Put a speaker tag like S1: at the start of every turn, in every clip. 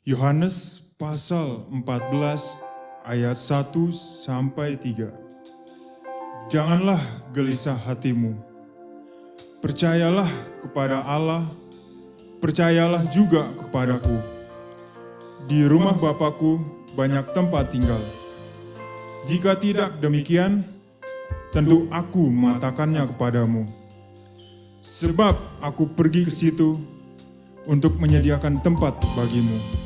S1: Yohanes pasal 14 ayat 1 sampai 3. Janganlah gelisah hatimu. Percayalah kepada Allah, percayalah juga kepadaku. Di rumah Bapakku banyak tempat tinggal. Jika tidak demikian, tentu aku mengatakannya kepadamu. Sebab aku pergi ke situ untuk menyediakan tempat bagimu.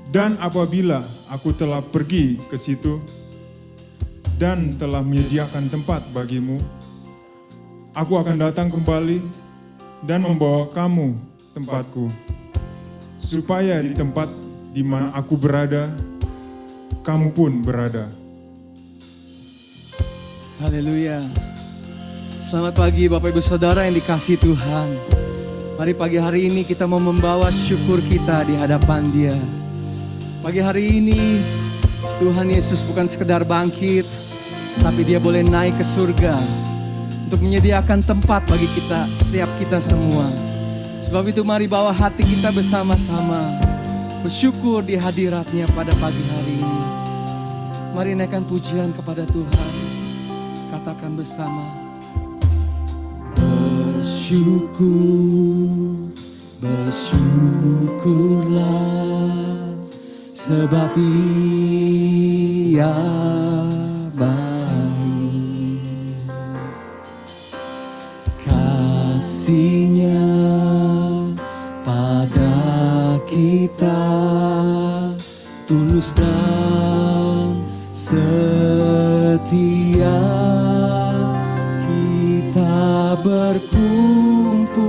S1: Dan apabila aku telah pergi ke situ dan telah menyediakan tempat bagimu, aku akan datang kembali dan membawa kamu tempatku, supaya di tempat di mana aku berada, kamu pun berada.
S2: Haleluya. Selamat pagi Bapak Ibu Saudara yang dikasihi Tuhan. Mari pagi hari ini kita mau membawa syukur kita di hadapan Dia. Pagi hari ini Tuhan Yesus bukan sekedar bangkit, tapi Dia boleh naik ke surga untuk menyediakan tempat bagi kita, setiap kita semua. Sebab itu mari bawa hati kita bersama-sama bersyukur di hadirat-Nya pada pagi hari ini. Mari naikkan pujian kepada Tuhan. Katakan bersama. Bersyukur, bersyukurlah, sebab Ia baik. Kasih-Nya pada kita tulus dan setia. Kita berkumpul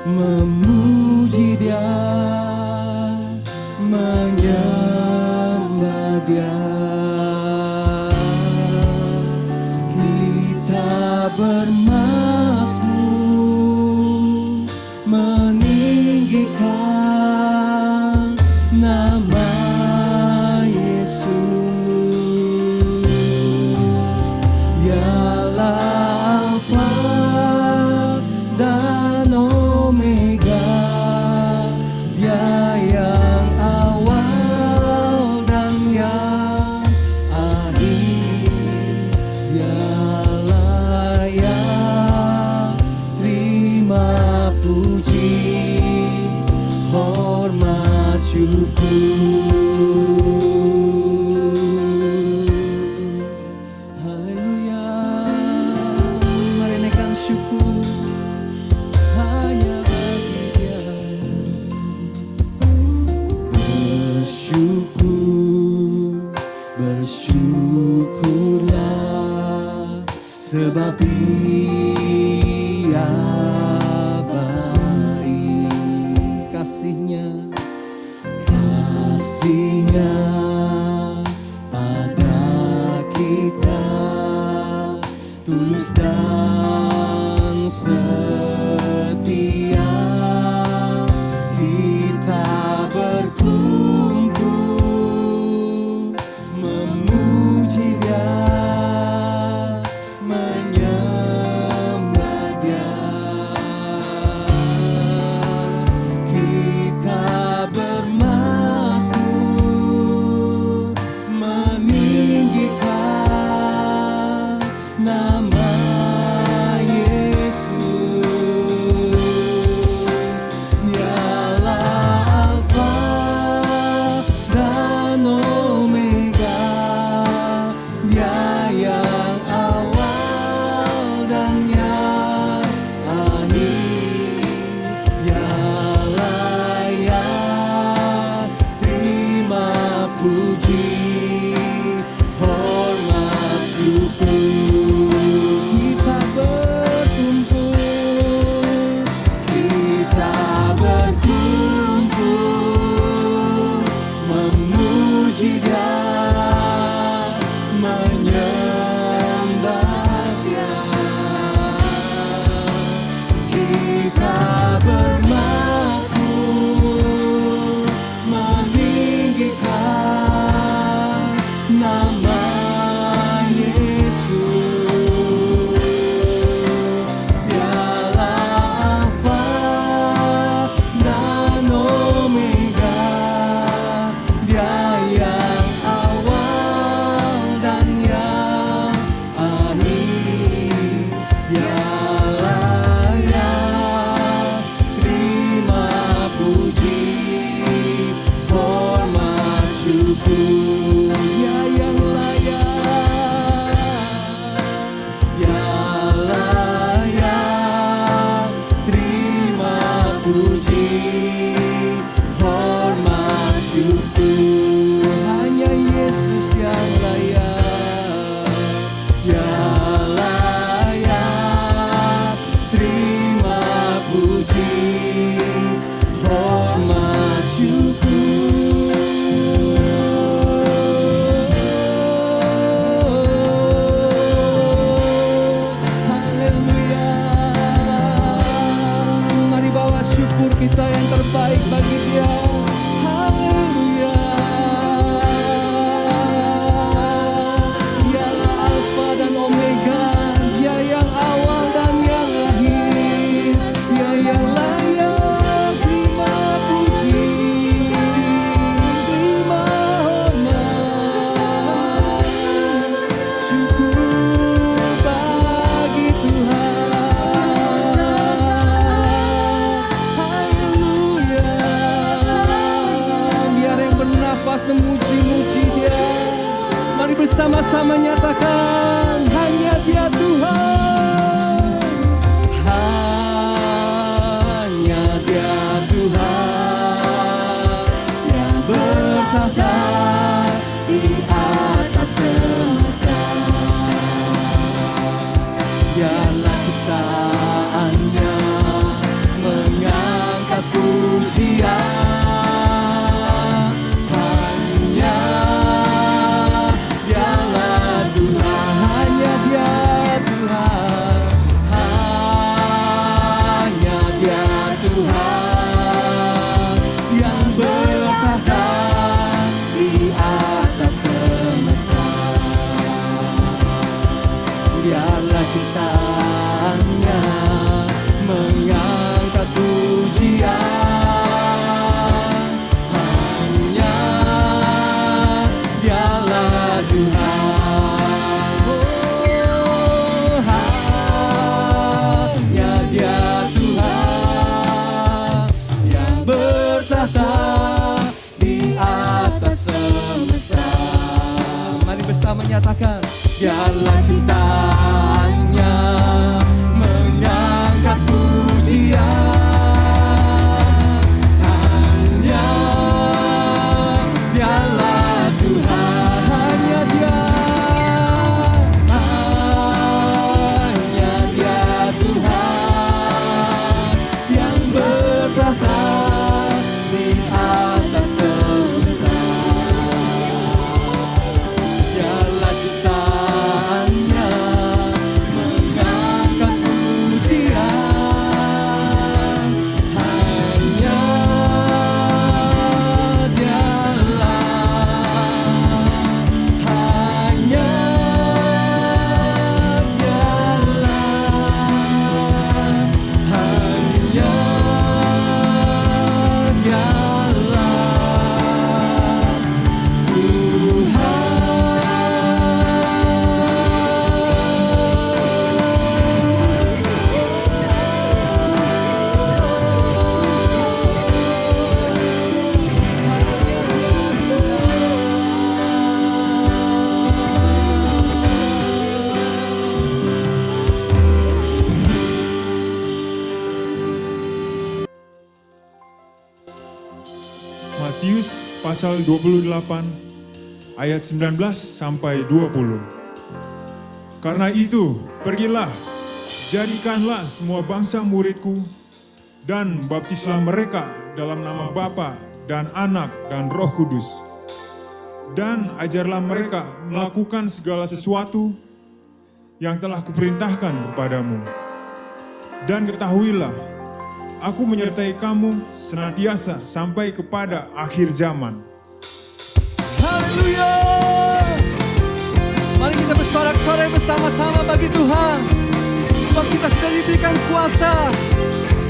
S2: memuji Dia, menyembah Dia. Kita bermazmur meninggikan nama Yesus. Dialah Alfa dan Omega, Dia yang awal dan yang akhir. Dialah yang terima puji, hormat, syukur. Haleluya. Mari naikkan syukur hanya bagi Dia. Bersyukur, bersyukurlah, sebab Ia baik. Kasih-Nya, kasih-Nya pada kita tulus dan setia. Kita berkumpul memuji Dia, menyembah Dia. Kita bermazmur meninggikan nama Yesus. Dialah Alfa dan Omega, Dia yang awal dan yang akhir. Dialah yang terima puji, hormat, syukur. Kita berkumpul, kita berkumpul memuji Dia, menyembah Dia. Kita bermazmur meninggikan nama Yesus. Dialah Alfa dan Omega. bersama-sama nyatakan hanya Dia Tuhan. Hanya Dia Tuhan yang bertahta di atas semesta. Biarlah ciptaannya mengangkat pujian. Biarlah ciptaannya mengangkat pujian. Hanya Dialah Tuhan. Oh, hanya Dia Tuhan yang bertahta di atas semesta. Mari bersama nyatakan. Biarlah ciptaannya mengangkat pujian. Hanya Dialah Tuhan. Hanya Dia. Hanya Dia Tuhan yang bertahta di atas semesta. Biarlah ciptaannya mengangkat pujian. Hanya Dialah. Hanya Dialah. Hanya Dialah
S1: Matius pasal 28 ayat 19 sampai 20. Karena itu, pergilah, jadikanlah semua bangsa muridku, dan baptislah mereka dalam nama Bapa dan Anak dan Roh Kudus. Dan ajarlah mereka melakukan segala sesuatu yang telah kuperintahkan kepadamu. Dan ketahuilah, aku menyertai kamu senantiasa sampai kepada akhir zaman.
S2: Haleluya. Mari kita bersorak-sorai bersama-sama bagi Tuhan. Sebab kita sudah diberikan kuasa.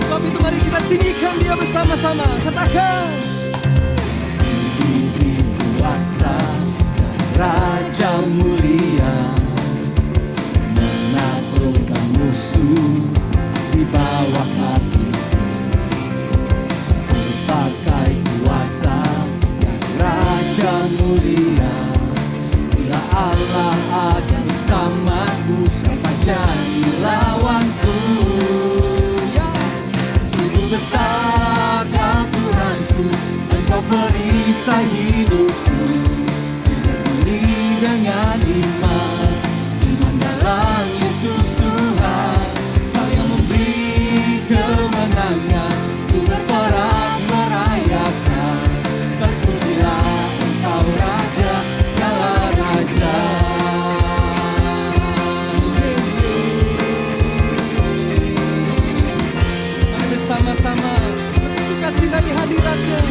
S2: Sebab itu mari kita tinggikan Dia bersama-sama. Katakan. Diberi kuasa dan Raja mulia, menaklukkan musuh di bawah kaki. Ku pakai kuasa dan Raja mulia. Bila Allah ada bersamaku, siapa jadi lawanku? Ya, sungguh besar Tuhanku, Engkau perisai hidupku. Ku berdiri dengan iman, iman dalam Yesus Tuhan. Kau yang memberi kemenangan, ku bersorak merayakan. Terpujilah Engkau Raja segala raja. Mari bersama-sama bersuka cita di hadirat-Nya.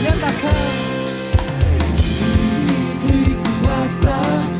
S2: Nyatakan. Diberi kuasa dan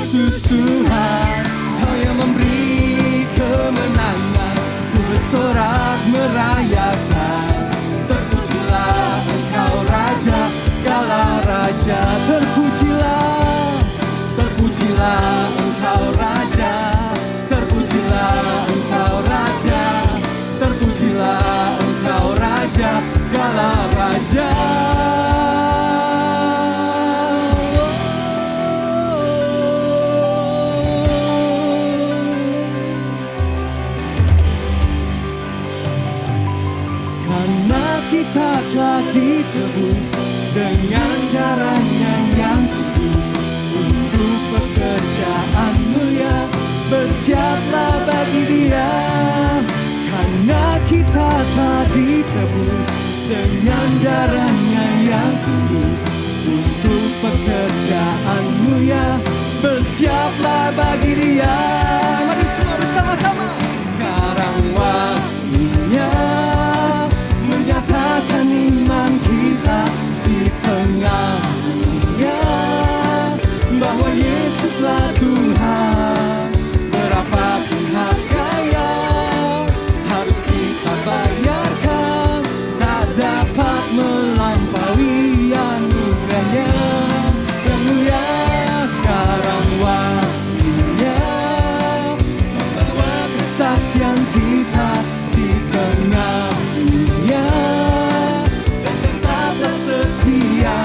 S2: Yesus Tuhan, Kau yang memberi kemenangan, ku bersorak merayakan. Terpujilah Engkau Raja, segala raja. Terpujilah, terpujilah Engkau Raja, terpujilah Engkau Raja, terpujilah Engkau Raja, segala raja. Karena kita telah ditebus dengan darahnya yang kudus, untuk pekerjaan mulia bersiaplah bagi Dia. Karena kita telah ditebus dengan darahnya yang kudus, untuk pekerjaan mulia bersiaplah bagi Dia. Mari semua bersama-sama. Sekarang waktunya menyatakan iman kita di tengah dunia, bahwa Yesuslah Tuhan. Berapapun harganya harus kita bayarkan, tak dapat melampaui anugerahnya yang mulia. Sekarang waktunya membawa kesaksian kita di tengah dunia, dan tetaplah setia.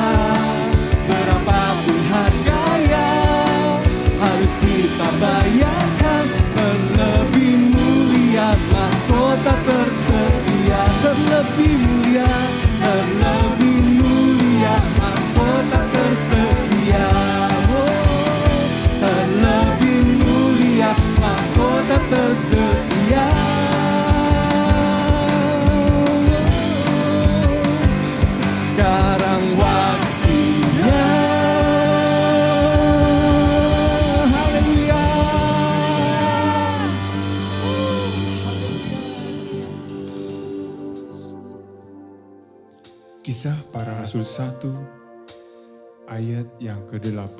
S2: Berapapun harganya harus kita bayarkan, terlebih mulia mahkota tersedia. Terlebih mulia, terlebih mulia mahkota tersedia. Oh, terlebih mulia mahkota tersedia. Sekarang waktunya. Haleluya.
S1: Kisah Para Rasul 1 ayat yang ke-8.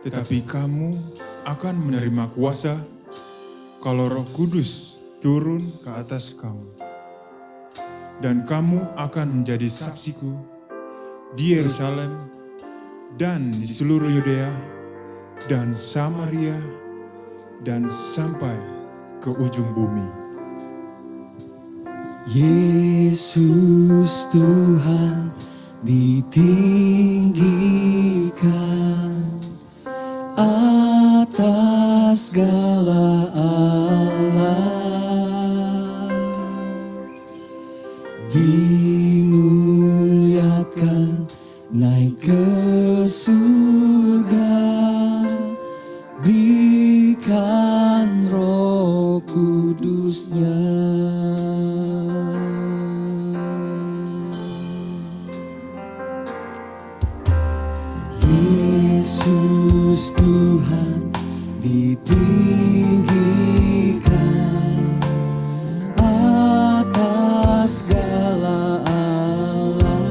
S1: Tetapi kamu akan menerima kuasa kalau Roh Kudus turun ke atas kamu. Dan kamu akan menjadi saksiku di Yerusalem dan di seluruh Yudea dan Samaria dan sampai ke ujung bumi.
S2: Yesus Tuhan ditinggikan atas segala alam, dimuliakan naik ke surga, berikan Roh Kudus-Nya. Yesus Tuhan ditinggikan atas segala alam,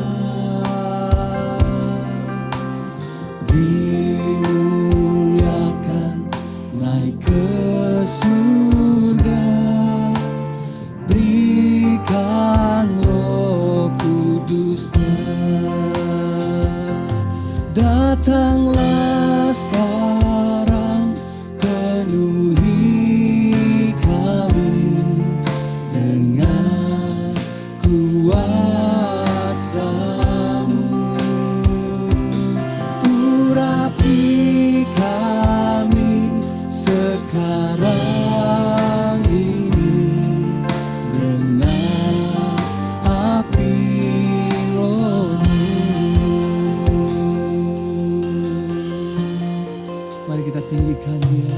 S2: dimuliakan naik ke surga, berikan Roh Kudus-Nya. Datanglah sekarang, penuhi kami dengan kuasa-Mu. Urapi kami sekarang ini dengan api Roh-Mu. Mari kita tinggikan Dia.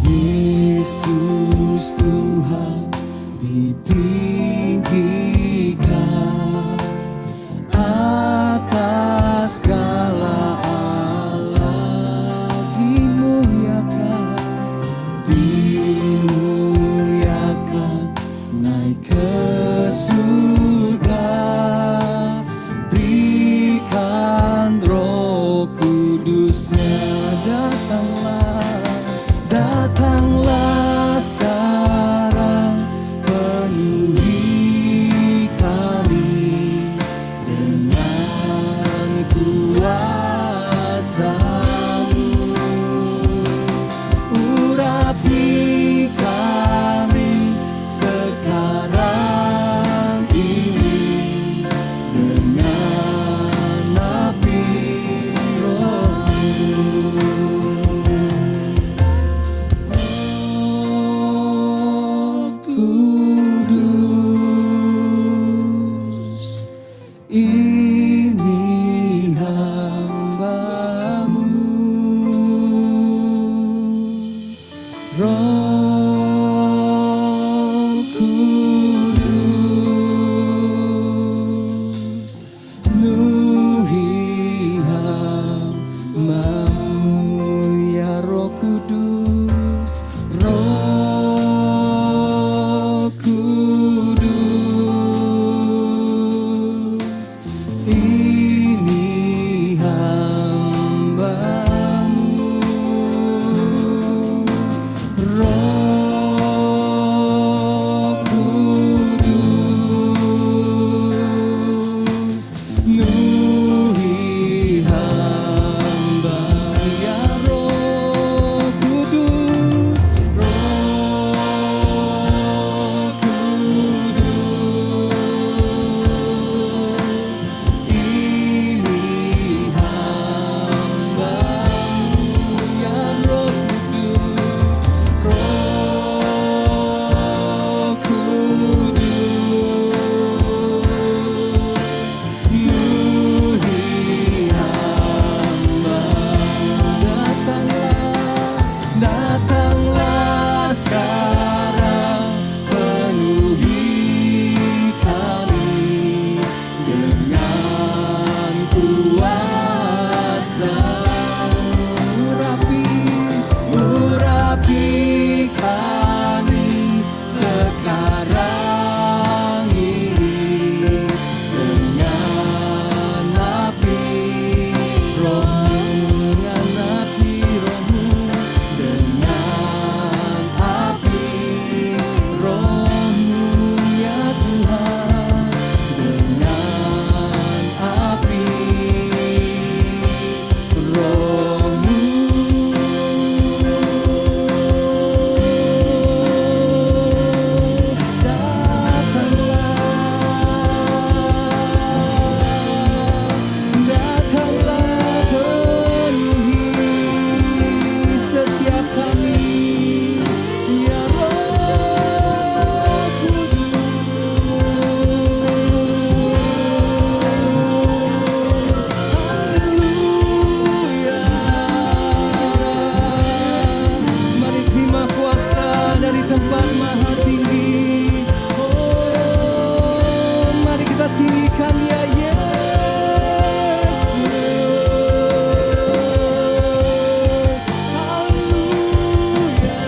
S2: Yesus Tuhan ditinggikan atas segala alam, dimuliakan, dimuliakan naik ke surga, berikan Roh Kudus-Nya. datanglah sekarang, penuhi kami dengan kuasa-Mu. Urapi kami sekarang ini dengan api Roh-Mu. Roh Kudus, ini hamba-Mu. Roh Kudus, penuhi hamba-Mu, ya Roh Kudus. Roh Kudus, ini hamba-Mu. Roh Kudus, penuhi hamba, ya Roh Kudus. Roh Kudus, ini hamba-Mu, ya Roh Kudus. Roh Kudus, penuhi hamba-Mu. Datanglah sekarang, penuhi kami dengan kuasa-Mu. Urapi kami sekarang ini dengan api Roh-Mu, dengan api Roh-Mu, dengan api Roh-Mu, ya Tuhan, dengan api Roh-Mu. Datanglah penuhi setiap kami, ya Roh Kudus. Haleluya. Mari terima kuasa dari tempat maha tinggi. Oh, mari kita tinggikan dia, Yesus. Haleluya.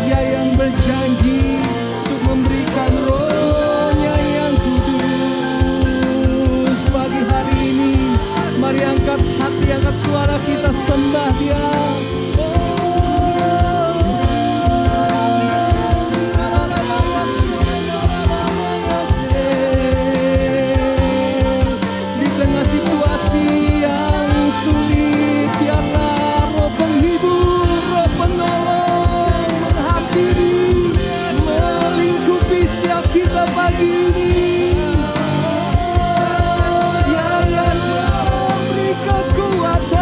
S2: Dia yang berjanji untuk memberikan Roh-Nya yang kudus. Pagi hari ini mari angkat hati, angkat suara, kita sembah dia. Di tengah situasi yang sulit, biarlah Roh penghibur, Roh penolong menghampiri, melingkupi setiap kita pagi ini. Dia yang memberi kekuatan,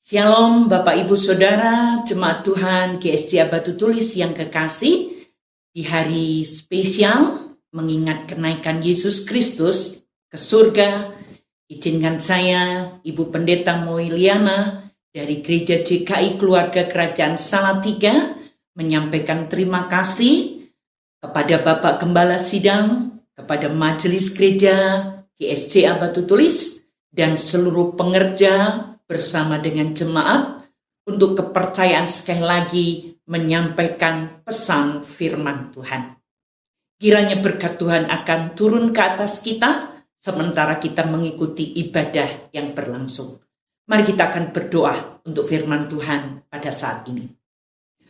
S3: Shalom Bapak Ibu Saudara, Jemaat Tuhan GSC Batu Tulis yang kekasih. Di hari spesial mengingat kenaikan Yesus Kristus ke surga, izinkan saya, Ibu Pendeta Moiliana dari Gereja GKI Keluarga Kerajaan Salatiga menyampaikan terima kasih kepada Bapak Gembala Sidang, kepada Majelis Gereja GSC Batu Tulis, dan seluruh pengerja bersama dengan jemaat untuk kepercayaan sekali lagi menyampaikan pesan firman Tuhan. Kiranya berkat Tuhan akan turun ke atas kita sementara kita mengikuti ibadah yang berlangsung. Mari kita akan berdoa untuk firman Tuhan pada saat ini.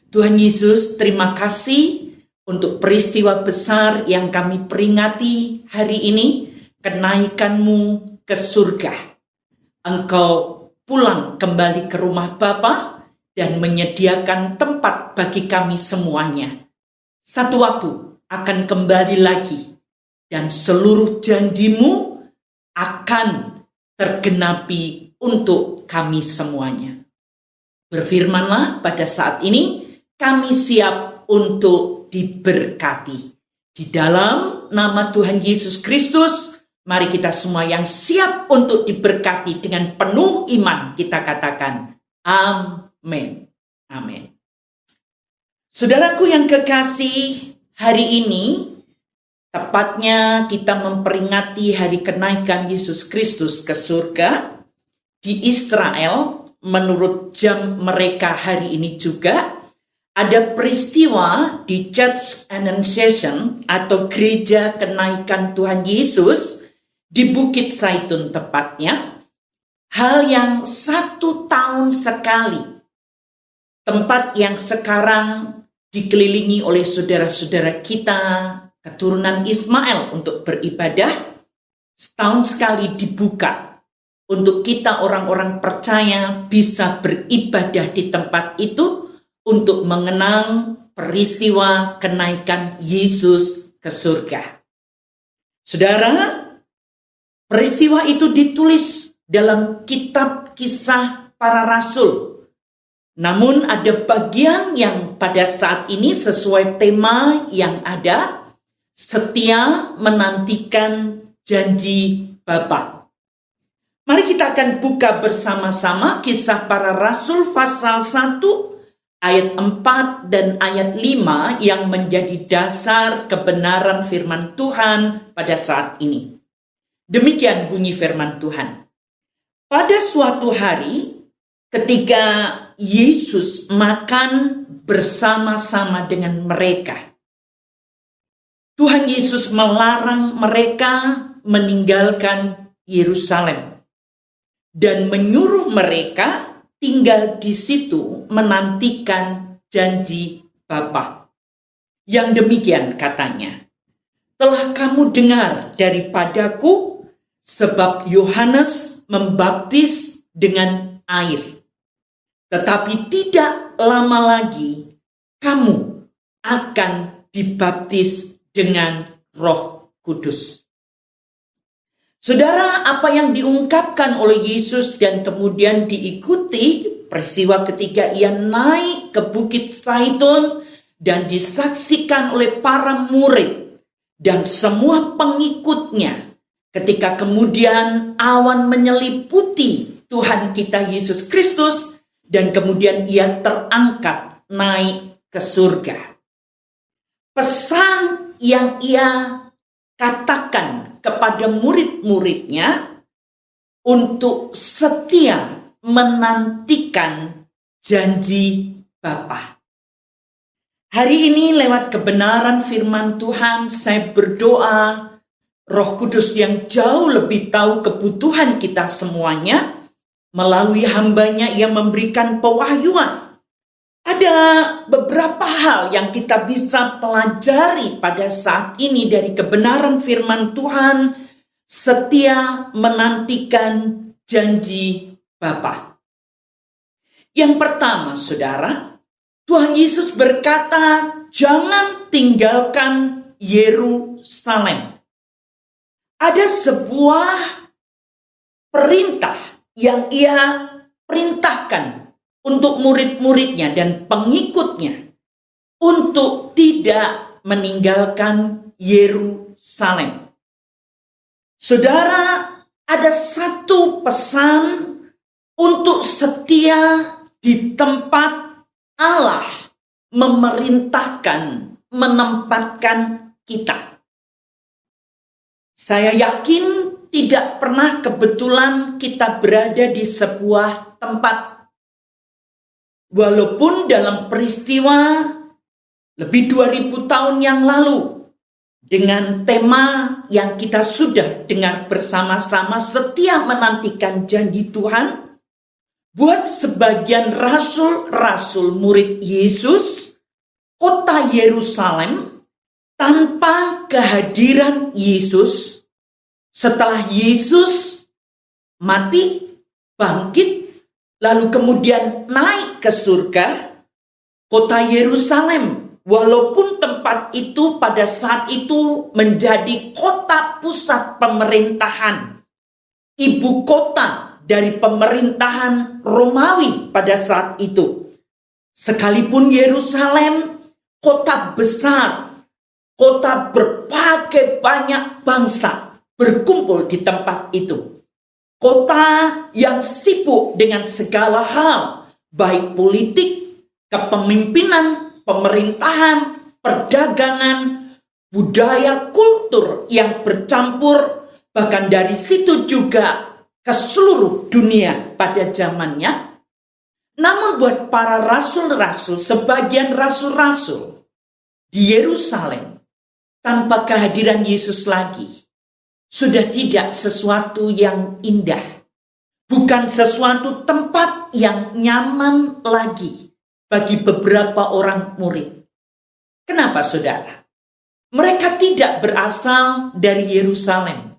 S3: Tuhan Yesus, terima kasih untuk peristiwa besar yang kami peringati hari ini, kenaikan-Mu ke surga. Engkau pulang kembali ke rumah Bapa dan menyediakan tempat bagi kami semuanya. Satu waktu akan kembali lagi dan seluruh janji-Mu akan tergenapi untuk kami semuanya. Berfirmanlah pada saat ini, kami siap untuk diberkati. Di dalam nama Tuhan Yesus Kristus, mari kita semua yang siap untuk diberkati dengan penuh iman, kita katakan, amin. Amin. Saudaraku yang kekasih, hari ini tepatnya kita memperingati hari kenaikan Yesus Kristus ke surga. Di Israel, menurut jam mereka hari ini juga, ada peristiwa di Church Annunciation atau Gereja Kenaikan Tuhan Yesus di Bukit Zaitun tepatnya. Hal yang 1 tahun sekali, tempat yang sekarang dikelilingi oleh saudara-saudara kita, keturunan Ismail untuk beribadah, setahun sekali dibuka untuk kita orang-orang percaya bisa beribadah di tempat itu untuk mengenang peristiwa kenaikan Yesus ke surga. Saudara, peristiwa itu ditulis dalam kitab Kisah Para Rasul. Namun ada bagian yang pada saat ini sesuai tema yang ada, setia menantikan janji Bapa. Mari kita akan buka bersama-sama Kisah Para Rasul pasal 1 ayat 4 dan ayat 5 yang menjadi dasar kebenaran firman Tuhan pada saat ini. Demikian bunyi firman Tuhan. Pada suatu hari ketika Yesus makan bersama-sama dengan mereka, Tuhan Yesus melarang mereka meninggalkan Yerusalem dan menyuruh mereka tinggal di situ menantikan janji Bapa. Yang demikian katanya, telah kamu dengar daripadaku, sebab Yohanes membaptis dengan air. Tetapi tidak lama lagi kamu akan dibaptis dengan Roh Kudus. Saudara, apa yang diungkapkan oleh Yesus dan kemudian diikuti peristiwa ketika ia naik ke Bukit Zaitun dan disaksikan oleh para murid dan semua pengikutnya ketika kemudian awan menyeliputi Tuhan kita Yesus Kristus dan kemudian ia terangkat naik ke surga. Pesan yang ia katakan kepada murid-muridnya untuk setia menantikan janji Bapa. Hari ini lewat kebenaran firman Tuhan saya berdoa Roh Kudus yang jauh lebih tahu kebutuhan kita semuanya melalui hambanya yang memberikan pewahyuan. Ada beberapa hal yang kita bisa pelajari pada saat ini dari kebenaran firman Tuhan, setia menantikan janji Bapa. Yang pertama, saudara, Tuhan Yesus berkata, jangan tinggalkan Yerusalem. Ada sebuah perintah yang ia perintahkan untuk murid-muridnya dan pengikutnya untuk tidak meninggalkan Yerusalem. Saudara, ada satu pesan untuk setia di tempat Allah memerintahkan, menempatkan kita. Saya yakin tidak pernah kebetulan kita berada di sebuah tempat. Walaupun dalam peristiwa lebih 2000 tahun yang lalu, dengan tema yang kita sudah dengar bersama-sama, setia menantikan janji Tuhan, buat sebagian rasul-rasul murid Yesus, kota Yerusalem tanpa kehadiran Yesus, setelah Yesus mati, bangkit, lalu kemudian naik ke surga, kota Yerusalem, walaupun tempat itu pada saat itu menjadi kota pusat pemerintahan, ibu kota dari pemerintahan Romawi pada saat itu. Sekalipun Yerusalem kota besar, kota berbagai banyak bangsa berkumpul di tempat itu. Kota yang sibuk dengan segala hal, baik politik, kepemimpinan, pemerintahan, perdagangan, budaya, kultur yang bercampur, bahkan dari situ juga ke seluruh dunia pada zamannya. Namun buat para rasul-rasul, sebagian rasul-rasul di Yerusalem, tanpa kehadiran Yesus lagi, sudah tidak sesuatu yang indah. Bukan sesuatu tempat yang nyaman lagi bagi beberapa orang murid. Kenapa, saudara? Mereka tidak berasal dari Yerusalem.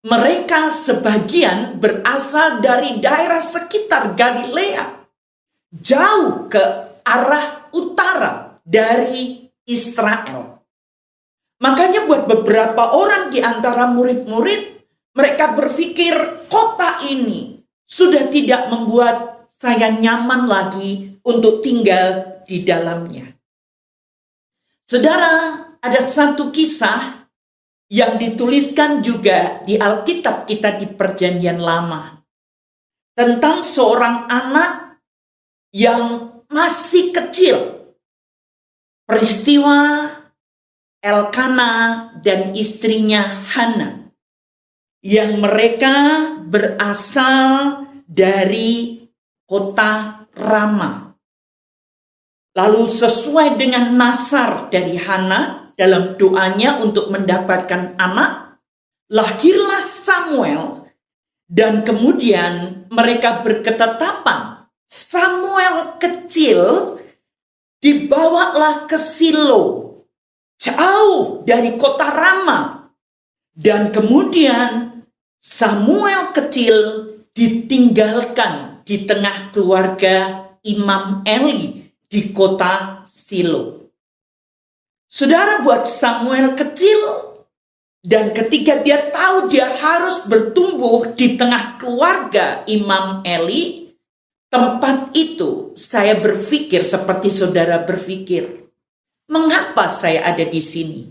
S3: Mereka sebagian berasal dari daerah sekitar Galilea, jauh ke arah utara dari Israel. Makanya buat beberapa orang di antara murid-murid, mereka berpikir kota ini sudah tidak membuat saya nyaman lagi untuk tinggal di dalamnya. Saudara, ada satu kisah yang dituliskan juga di Alkitab kita di Perjanjian Lama, tentang seorang anak yang masih kecil. Peristiwa Elkana dan istrinya Hana, yang mereka berasal dari kota Rama. Lalu sesuai dengan nasar dari Hana dalam doanya untuk mendapatkan anak, lahirlah Samuel, dan kemudian mereka berketetapan, Samuel kecil dibawalah ke Silo, jauh dari kota Rama, dan kemudian Samuel kecil ditinggalkan di tengah keluarga Imam Eli di kota Silo. Saudara, buat Samuel kecil, dan ketika dia tahu dia harus bertumbuh di tengah keluarga Imam Eli, tempat itu saya berpikir seperti saudara berpikir, mengapa saya ada di sini?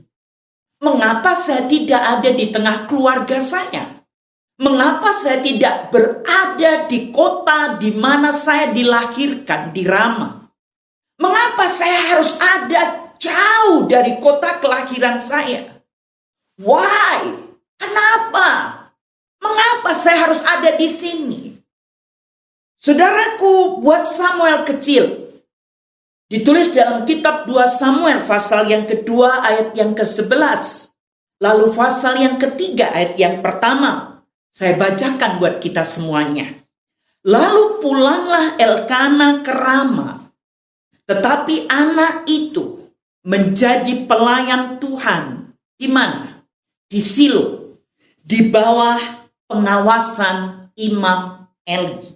S3: Mengapa saya tidak ada di tengah keluarga saya? Mengapa saya tidak berada di kota di mana saya dilahirkan, di Rama? Mengapa saya harus ada jauh dari kota kelahiran saya? Why? Kenapa? Mengapa saya harus ada di sini? Saudaraku, buat Samuel kecil, ditulis dalam kitab 2 Samuel pasal yang kedua ayat yang ke-11. Lalu pasal yang ketiga ayat yang pertama. Saya bacakan buat kita semuanya. Lalu pulanglah Elkana ke Rama. Tetapi anak itu menjadi pelayan Tuhan. Di mana? Di Silo. Di bawah pengawasan Imam Eli.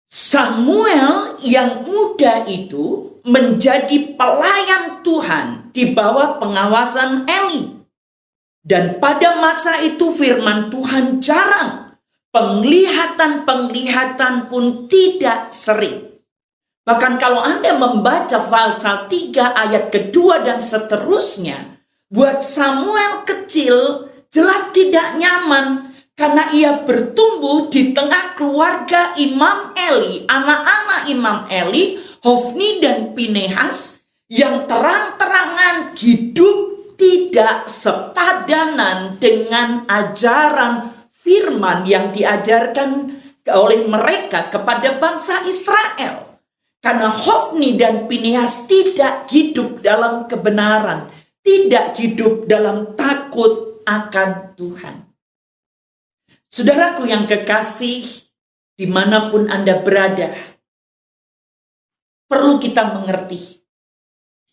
S3: Samuel yang muda itu menjadi pelayan Tuhan di bawah pengawasan Eli. Dan pada masa itu firman Tuhan jarang. penglihatan-penglihatan pun tidak sering. Bahkan kalau Anda membaca pasal 3 ayat kedua dan seterusnya, buat Samuel kecil jelas tidak nyaman karena ia bertumbuh di tengah keluarga Imam Eli, anak-anak Imam Eli, Hofni dan Pinehas yang terang-terangan hidup tidak sepadanan dengan ajaran firman yang diajarkan oleh mereka kepada bangsa Israel. Karena Hofni dan Pinehas tidak hidup dalam kebenaran, tidak hidup dalam takut akan Tuhan. Saudaraku yang kekasih, dimanapun Anda berada, perlu kita mengerti.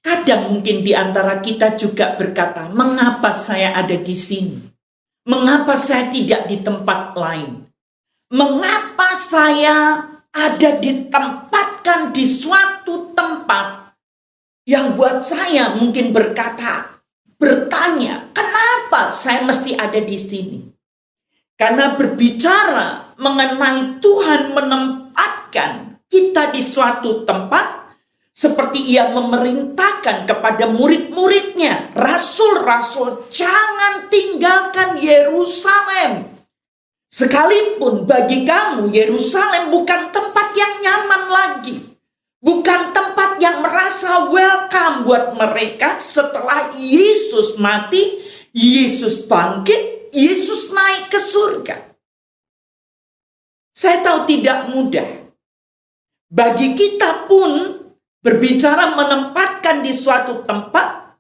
S3: Kadang mungkin di antara kita juga berkata, mengapa saya ada di sini? Mengapa saya tidak di tempat lain? Mengapa saya ada ditempatkan di suatu tempat yang buat saya mungkin bertanya, kenapa saya mesti ada di sini? Karena berbicara mengenai Tuhan menempatkan kita di suatu tempat, seperti ia memerintahkan kepada murid-muridnya, rasul-rasul, jangan tinggalkan Yerusalem. Sekalipun bagi kamu Yerusalem bukan tempat yang nyaman lagi. Bukan tempat yang merasa welcome buat mereka setelah Yesus mati, Yesus bangkit, Yesus naik ke surga. Saya tahu tidak mudah. Bagi kita pun berbicara menempatkan di suatu tempat,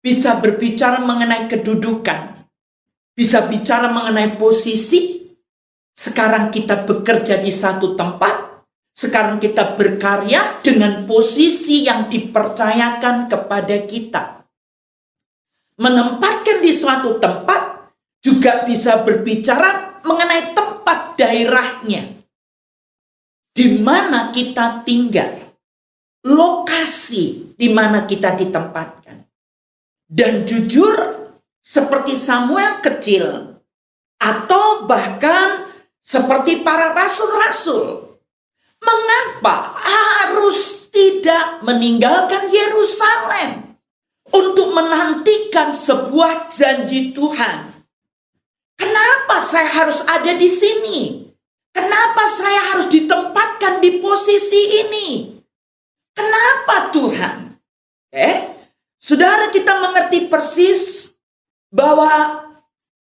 S3: bisa berbicara mengenai kedudukan, bisa bicara mengenai posisi. Sekarang kita bekerja di satu tempat, sekarang kita berkarya dengan posisi yang dipercayakan kepada kita. Menempatkan di suatu tempat juga bisa berbicara mengenai tempat daerahnya, di mana kita tinggal, lokasi di mana kita ditempatkan. Dan jujur, seperti Samuel kecil, atau bahkan seperti para rasul-rasul, mengapa harus tidak meninggalkan Yerusalem untuk menantikan sebuah janji Tuhan? Kenapa saya harus ada di sini? Kenapa saya harus ditempatkan di posisi ini? Kenapa Tuhan? Saudara, kita mengerti persis bahwa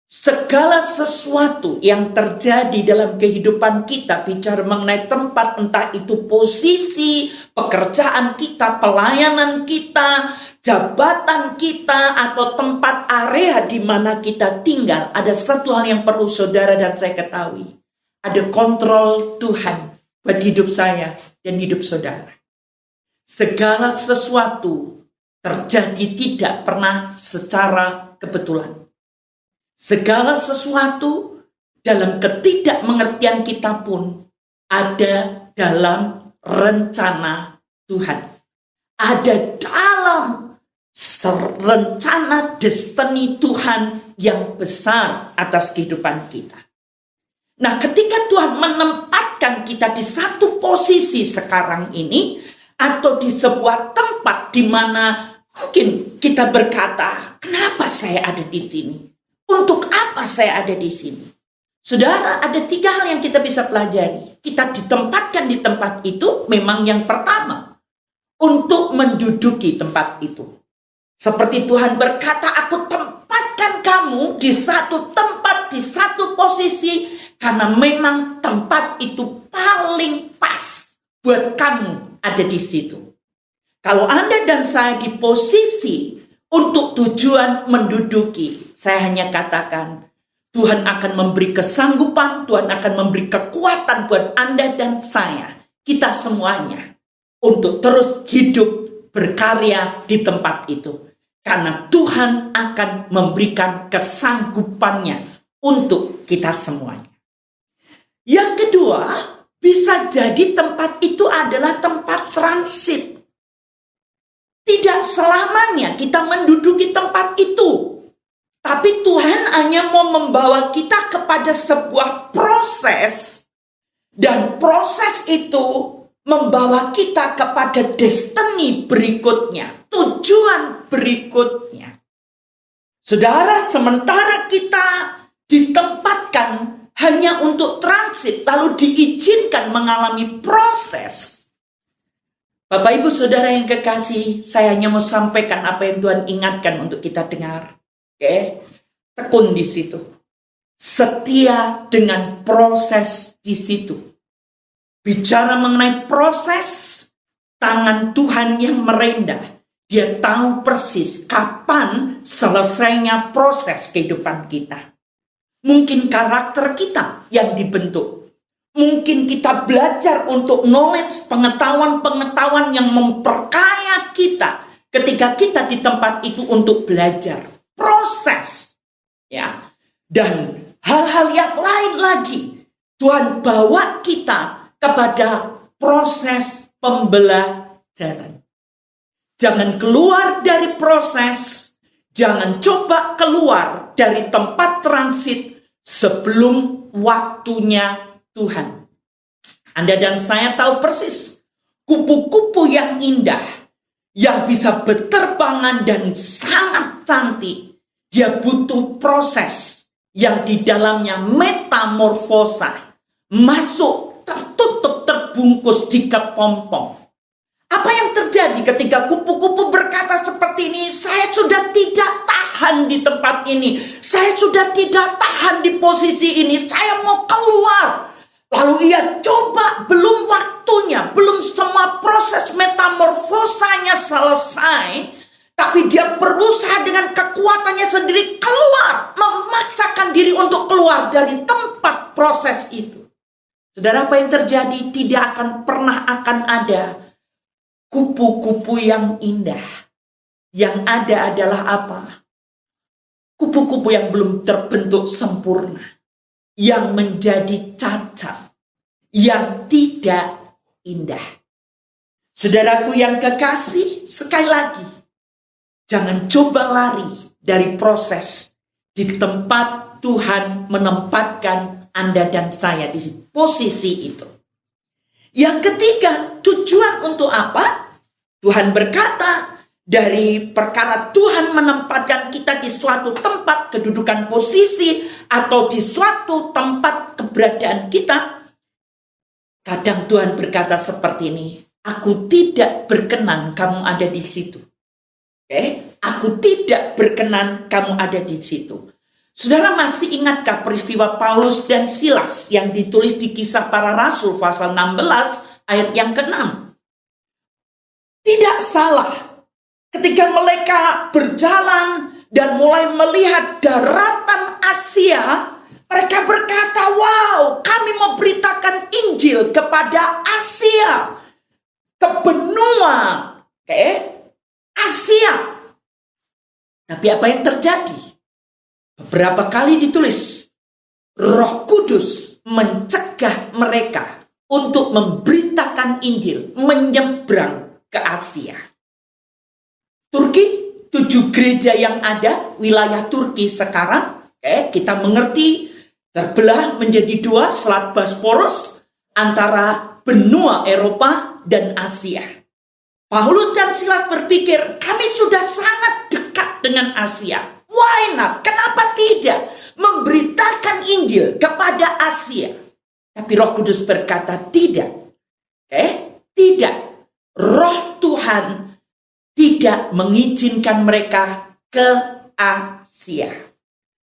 S3: segala sesuatu yang terjadi dalam kehidupan kita, bicara mengenai tempat, entah itu posisi, pekerjaan kita, pelayanan kita, jabatan kita, atau tempat area di mana kita tinggal, ada satu hal yang perlu saudara dan saya ketahui. Ada kontrol Tuhan buat hidup saya dan hidup saudara. Segala sesuatu terjadi tidak pernah secara kebetulan. Segala sesuatu dalam ketidakmengertian kita pun ada dalam rencana Tuhan. Ada dalam rencana destiny Tuhan yang besar atas kehidupan kita. Nah, ketika Tuhan menempatkan kita di satu posisi sekarang ini, atau di sebuah tempat di mana mungkin kita berkata, kenapa saya ada di sini? Untuk apa saya ada di sini? Saudara, ada 3 hal yang kita bisa pelajari. Kita ditempatkan di tempat itu, memang yang pertama, untuk menduduki tempat itu. Seperti Tuhan berkata, aku tempatkan kamu di satu tempat, di satu posisi, karena memang tempat itu paling pas buat kamu ada di situ. Kalau Anda dan saya di posisi untuk tujuan menduduki, saya hanya katakan, Tuhan akan memberi kesanggupan, Tuhan akan memberi kekuatan buat Anda dan saya, kita semuanya, untuk terus hidup berkarya di tempat itu. Karena Tuhan akan memberikan kesanggupannya untuk kita semuanya. Yang kedua, bisa jadi tempat itu adalah tempat transit. Tidak selamanya kita menduduki tempat itu. Tapi Tuhan Tuhan hanya mau membawa kita kepada sebuah proses, dan proses itu membawa kita kepada destiny berikutnya, tujuan berikutnya. Saudara, sementara kita ditempatkan hanya untuk transit, lalu diizinkan mengalami proses. Bapak Ibu Saudara yang kekasih, saya hanya mau sampaikan apa yang Tuhan ingatkan untuk kita dengar. Oke, tekun di situ. Setia dengan proses di situ. Bicara mengenai proses, tangan Tuhan yang merendah. Dia tahu persis kapan selesainya proses kehidupan kita. Mungkin karakter kita yang dibentuk. Mungkin kita belajar untuk knowledge, pengetahuan-pengetahuan yang memperkaya kita ketika kita di tempat itu untuk belajar. Proses. Ya. Dan hal-hal yang lain lagi. Tuhan bawa kita kepada proses pembelajaran. Jangan keluar dari proses. Jangan coba keluar dari tempat transit sebelum waktunya Tuhan. Anda dan saya tahu persis kupu-kupu yang indah, yang bisa berterbangan dan sangat cantik. Dia butuh proses yang di dalamnya metamorfosa, masuk, tertutup, terbungkus di kepompong. Apa yang terjadi ketika kupu-kupu berkata seperti ini? Saya sudah tidak tahan di tempat ini. Saya sudah tidak tahan di posisi ini. Saya mau keluar. Lalu ia coba, belum waktunya, belum semua proses metamorfosanya selesai. Tapi dia berusaha dengan kekuatannya sendiri keluar. Memaksakan diri untuk keluar dari tempat proses itu. Saudara, apa yang terjadi? Tidak akan pernah akan ada kupu-kupu yang indah. Yang ada adalah apa? Kupu-kupu yang belum terbentuk sempurna. Yang menjadi cacat. Yang tidak indah. Saudaraku yang kekasih, sekali lagi. Jangan coba lari dari proses. Di tempat Tuhan menempatkan Anda dan saya di posisi itu. Yang ketiga, tujuan untuk apa? Tuhan berkata, dari perkara Tuhan menempatkan kita di suatu tempat, kedudukan posisi, atau di suatu tempat keberadaan kita, kadang Tuhan berkata seperti ini, aku tidak berkenan kamu ada di situ. Oke? Aku tidak berkenan kamu ada di situ. Saudara masih ingatkah peristiwa Paulus dan Silas yang ditulis di Kisah Para Rasul pasal 16 ayat yang ke-6? Tidak salah ketika mereka berjalan dan mulai melihat daratan Asia, mereka berkata, wow, kami mau beritakan Injil kepada Asia, ke benua, Asia. Tapi apa yang terjadi? Beberapa kali ditulis, Roh Kudus mencegah mereka untuk memberitakan Injil, menyeberang ke Asia. Turki, 7 gereja yang ada, wilayah Turki sekarang, kita mengerti, terbelah menjadi 2, Selat Bosporus, antara benua Eropa dan Asia. Paulus dan Silas berpikir, kami sudah sangat dekat dengan Asia. Why not? Kenapa tidak memberitakan Injil kepada Asia? Tapi Roh Kudus berkata tidak. Tidak. Roh Tuhan tidak mengizinkan mereka ke Asia.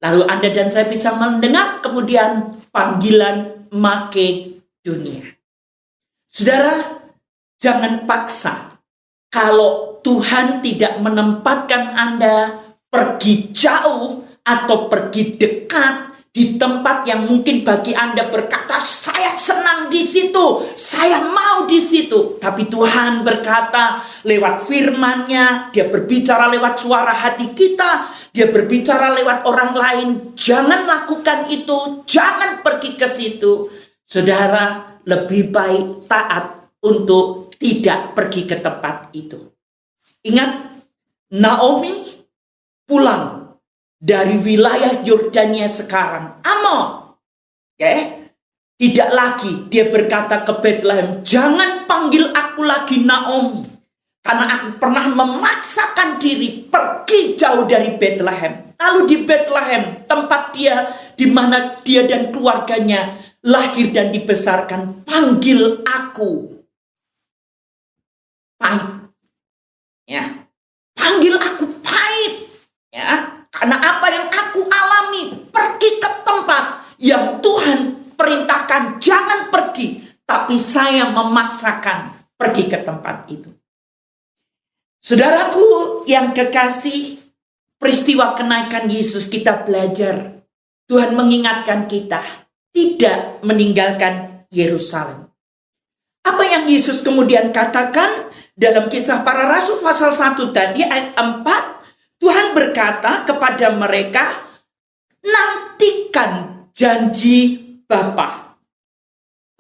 S3: Lalu Anda dan saya bisa mendengar kemudian panggilan Makedonia. Saudara, jangan paksa. Kalau Tuhan tidak menempatkan Anda pergi jauh atau pergi dekat di tempat yang mungkin bagi Anda berkata, saya senang di situ, saya mau di situ. Tapi Tuhan berkata lewat firman-Nya, Dia berbicara lewat suara hati kita, Dia berbicara lewat orang lain. Jangan lakukan itu, jangan pergi ke situ. Saudara, lebih baik taat untuk tidak pergi ke tempat itu. Ingat, Naomi pulang dari wilayah Yordania sekarang, Amon. Oke? Tidak lagi dia berkata ke Bethlehem, jangan panggil aku lagi Naomi, karena aku pernah memaksakan diri pergi jauh dari Bethlehem. Lalu di Bethlehem, tempat dia, di mana dia dan keluarganya lahir dan dibesarkan, panggil aku pahit. Ya, panggil aku pahit. Ya, karena apa yang aku alami, pergi ke tempat yang Tuhan perintahkan jangan pergi, tapi saya memaksakan pergi ke tempat itu. Saudaraku yang kekasih, peristiwa kenaikan Yesus kita belajar, Tuhan mengingatkan kita tidak meninggalkan Yerusalem. Apa yang Yesus kemudian katakan dalam Kisah Para Rasul pasal 1 tadi ayat 4, Tuhan berkata kepada mereka, nantikan janji Bapa,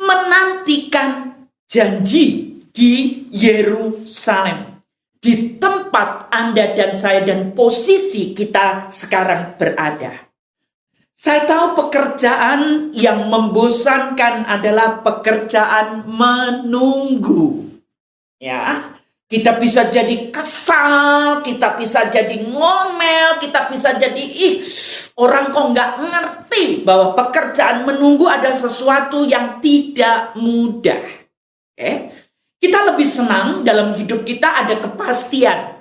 S3: menantikan janji di Yerusalem, di tempat Anda dan saya dan posisi kita sekarang berada. Saya tahu pekerjaan yang membosankan adalah pekerjaan menunggu. Ya, kita bisa jadi kesal, kita bisa jadi ngomel, kita bisa jadi orang kok nggak ngerti bahwa pekerjaan menunggu ada sesuatu yang tidak mudah. Oke? Kita lebih senang dalam hidup kita ada kepastian.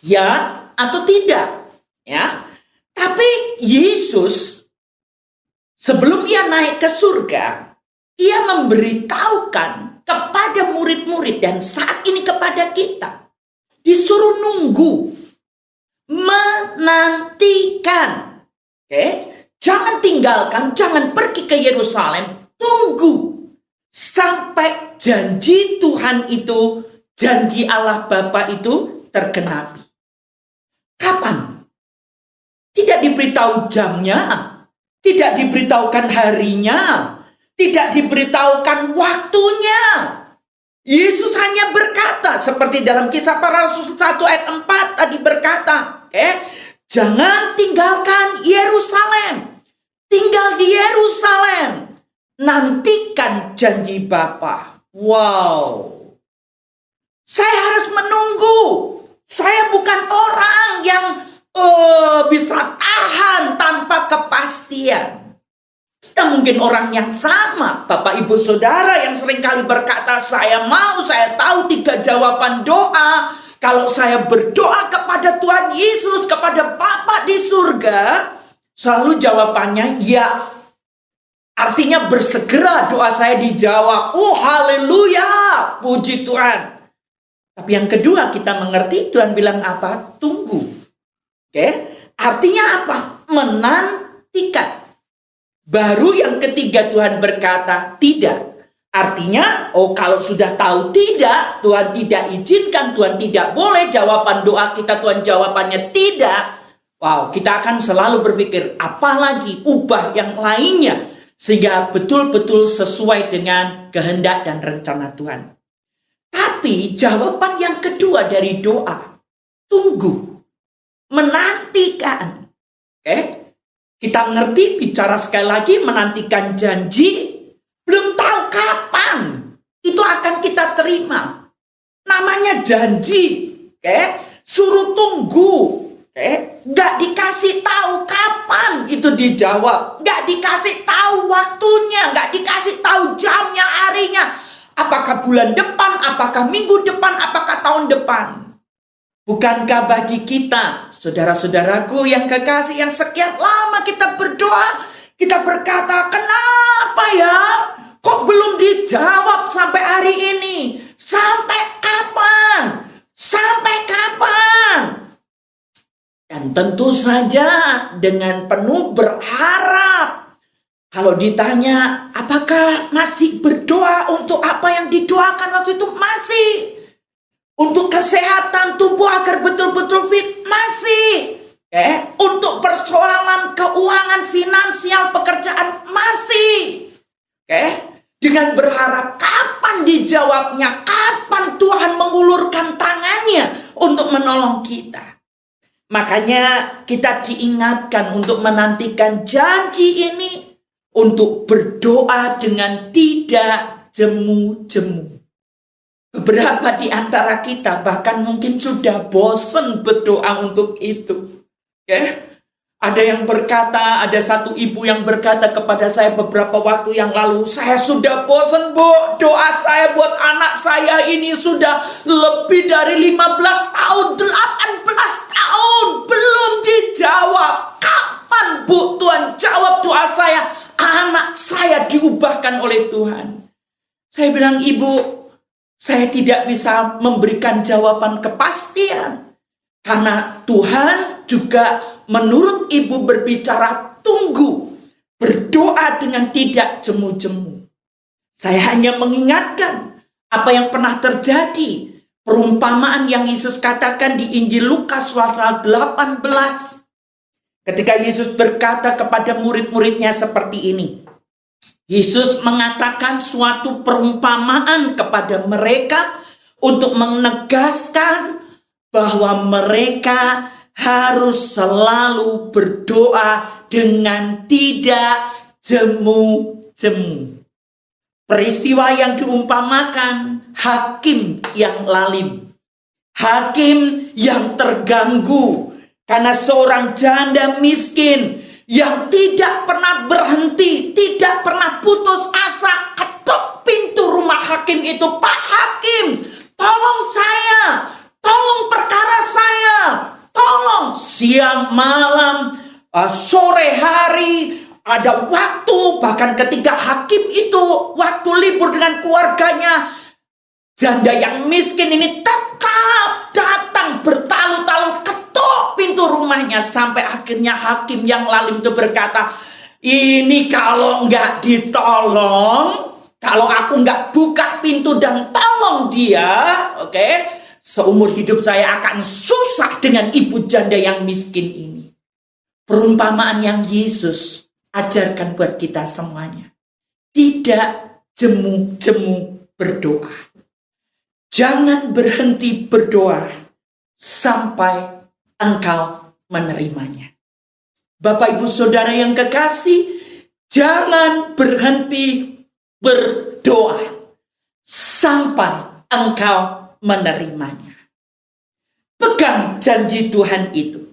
S3: Ya atau tidak. Ya. Tapi Yesus sebelum ia naik ke surga, ia memberitahukan kepada murid-murid dan saat ini kepada kita, disuruh nunggu, menantikan. Oke? Jangan tinggalkan, jangan pergi ke Yerusalem, tunggu sampai janji Tuhan itu, janji Allah Bapa itu tergenapi. Kapan? Tidak diberitahu jamnya, tidak diberitahukan harinya, tidak diberitahukan waktunya. Yesus hanya berkata seperti dalam Kisah Para Rasul 1 ayat 4 tadi berkata, jangan tinggalkan Yerusalem, tinggal di Yerusalem, nantikan janji Bapa. Wow, saya harus menunggu. Saya bukan orang yang bisa tahan tanpa kepastian. Kita mungkin orang yang sama, Bapak Ibu Saudara yang seringkali berkata, saya tahu 3 jawaban doa. Kalau saya berdoa kepada Tuhan Yesus, kepada Bapa di surga, selalu jawabannya ya. Artinya bersegera doa saya dijawab. Oh haleluya, puji Tuhan. Tapi yang kedua kita mengerti Tuhan bilang apa? Tunggu. Artinya apa? Menantikan. Baru yang ketiga Tuhan berkata tidak. Artinya, kalau sudah tahu tidak, Tuhan tidak izinkan, Tuhan tidak boleh, jawaban doa kita Tuhan jawabannya tidak. Wow, kita akan selalu berpikir, apalagi ubah yang lainnya, sehingga betul-betul sesuai dengan kehendak dan rencana Tuhan. Tapi jawaban yang kedua dari doa, tunggu. Menantikan. Kita ngerti bicara sekali lagi menantikan janji, belum tahu kapan itu akan kita terima. Namanya janji. Suruh tunggu. Gak dikasih tahu kapan itu dijawab. Gak dikasih tahu waktunya, gak dikasih tahu jamnya, harinya. Apakah bulan depan, apakah minggu depan, apakah tahun depan. Bukankah bagi kita, saudara-saudaraku yang kekasih, yang sekian lama kita berdoa, kita berkata, kenapa ya? Kok belum dijawab sampai hari ini? Sampai kapan? Sampai kapan? Dan tentu saja dengan penuh berharap. Kalau ditanya, apakah masih berdoa untuk apa yang didoakan waktu itu? Masih. Untuk kesehatan tubuh agar betul-betul fit, masih. Untuk persoalan keuangan finansial pekerjaan, masih. Dengan berharap kapan dijawabnya, kapan Tuhan mengulurkan tangannya untuk menolong kita. Makanya kita diingatkan untuk menantikan janji ini, untuk berdoa dengan tidak jemu-jemu. Beberapa di antara kita bahkan mungkin sudah bosan berdoa untuk itu. Ya. Ada yang berkata, ada satu ibu yang berkata kepada saya beberapa waktu yang lalu, saya sudah bosan Bu, doa saya buat anak saya ini sudah lebih dari 15 tahun, 18 tahun, belum dijawab. Kapan Bu Tuhan jawab doa saya? Anak saya diubahkan oleh Tuhan. Saya bilang, Ibu, saya tidak bisa memberikan jawaban kepastian. Karena Tuhan juga menurut Ibu berbicara, tunggu, berdoa dengan tidak jemu-jemu. Saya hanya mengingatkan apa yang pernah terjadi. Perumpamaan yang Yesus katakan di Injil Lukas pasal 18. Ketika Yesus berkata kepada murid-muridnya seperti ini. Yesus mengatakan suatu perumpamaan kepada mereka untuk menegaskan bahwa mereka harus selalu berdoa dengan tidak jemu-jemu. Peristiwa yang diumpamakan hakim yang lalim, hakim yang terganggu karena seorang janda miskin yang tidak pernah berhenti, tidak pernah putus asa, ketuk pintu rumah hakim itu. Pak Hakim, tolong saya, tolong perkara saya, tolong. Siang malam, sore hari, ada waktu, bahkan ketika hakim itu waktu libur dengan keluarganya, janda yang miskin ini tetap datang bertalu-talu ketuk pintu rumahnya. Sampai akhirnya hakim yang lalim itu berkata, ini kalau nggak ditolong, kalau aku nggak buka pintu dan tolong dia, oke, seumur hidup saya akan susah dengan ibu janda yang miskin ini. Perumpamaan yang Yesus ajarkan buat kita semuanya. Tidak jemu-jemu berdoa. Jangan berhenti berdoa sampai engkau menerimanya. Bapak Ibu Saudara yang kekasih, jangan berhenti berdoa sampai engkau menerimanya. Pegang janji Tuhan itu.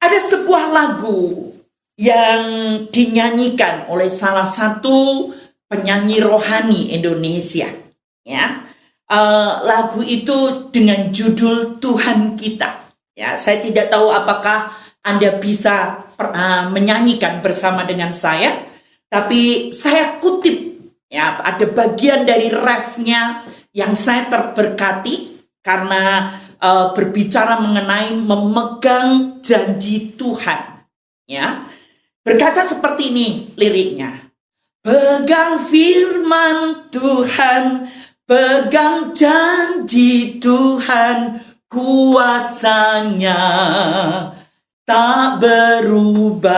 S3: Ada sebuah lagu yang dinyanyikan oleh salah satu penyanyi rohani Indonesia. Ya, lagu itu dengan judul Tuhan Kita. Ya, saya tidak tahu apakah Anda bisa menyanyikan bersama dengan saya, tapi saya kutip. Ya, ada bagian dari refnya yang saya terberkati karena berbicara mengenai memegang janji Tuhan. Ya, berkata seperti ini liriknya. Pegang firman Tuhan, pegang janji Tuhan, kuasanya tak berubah.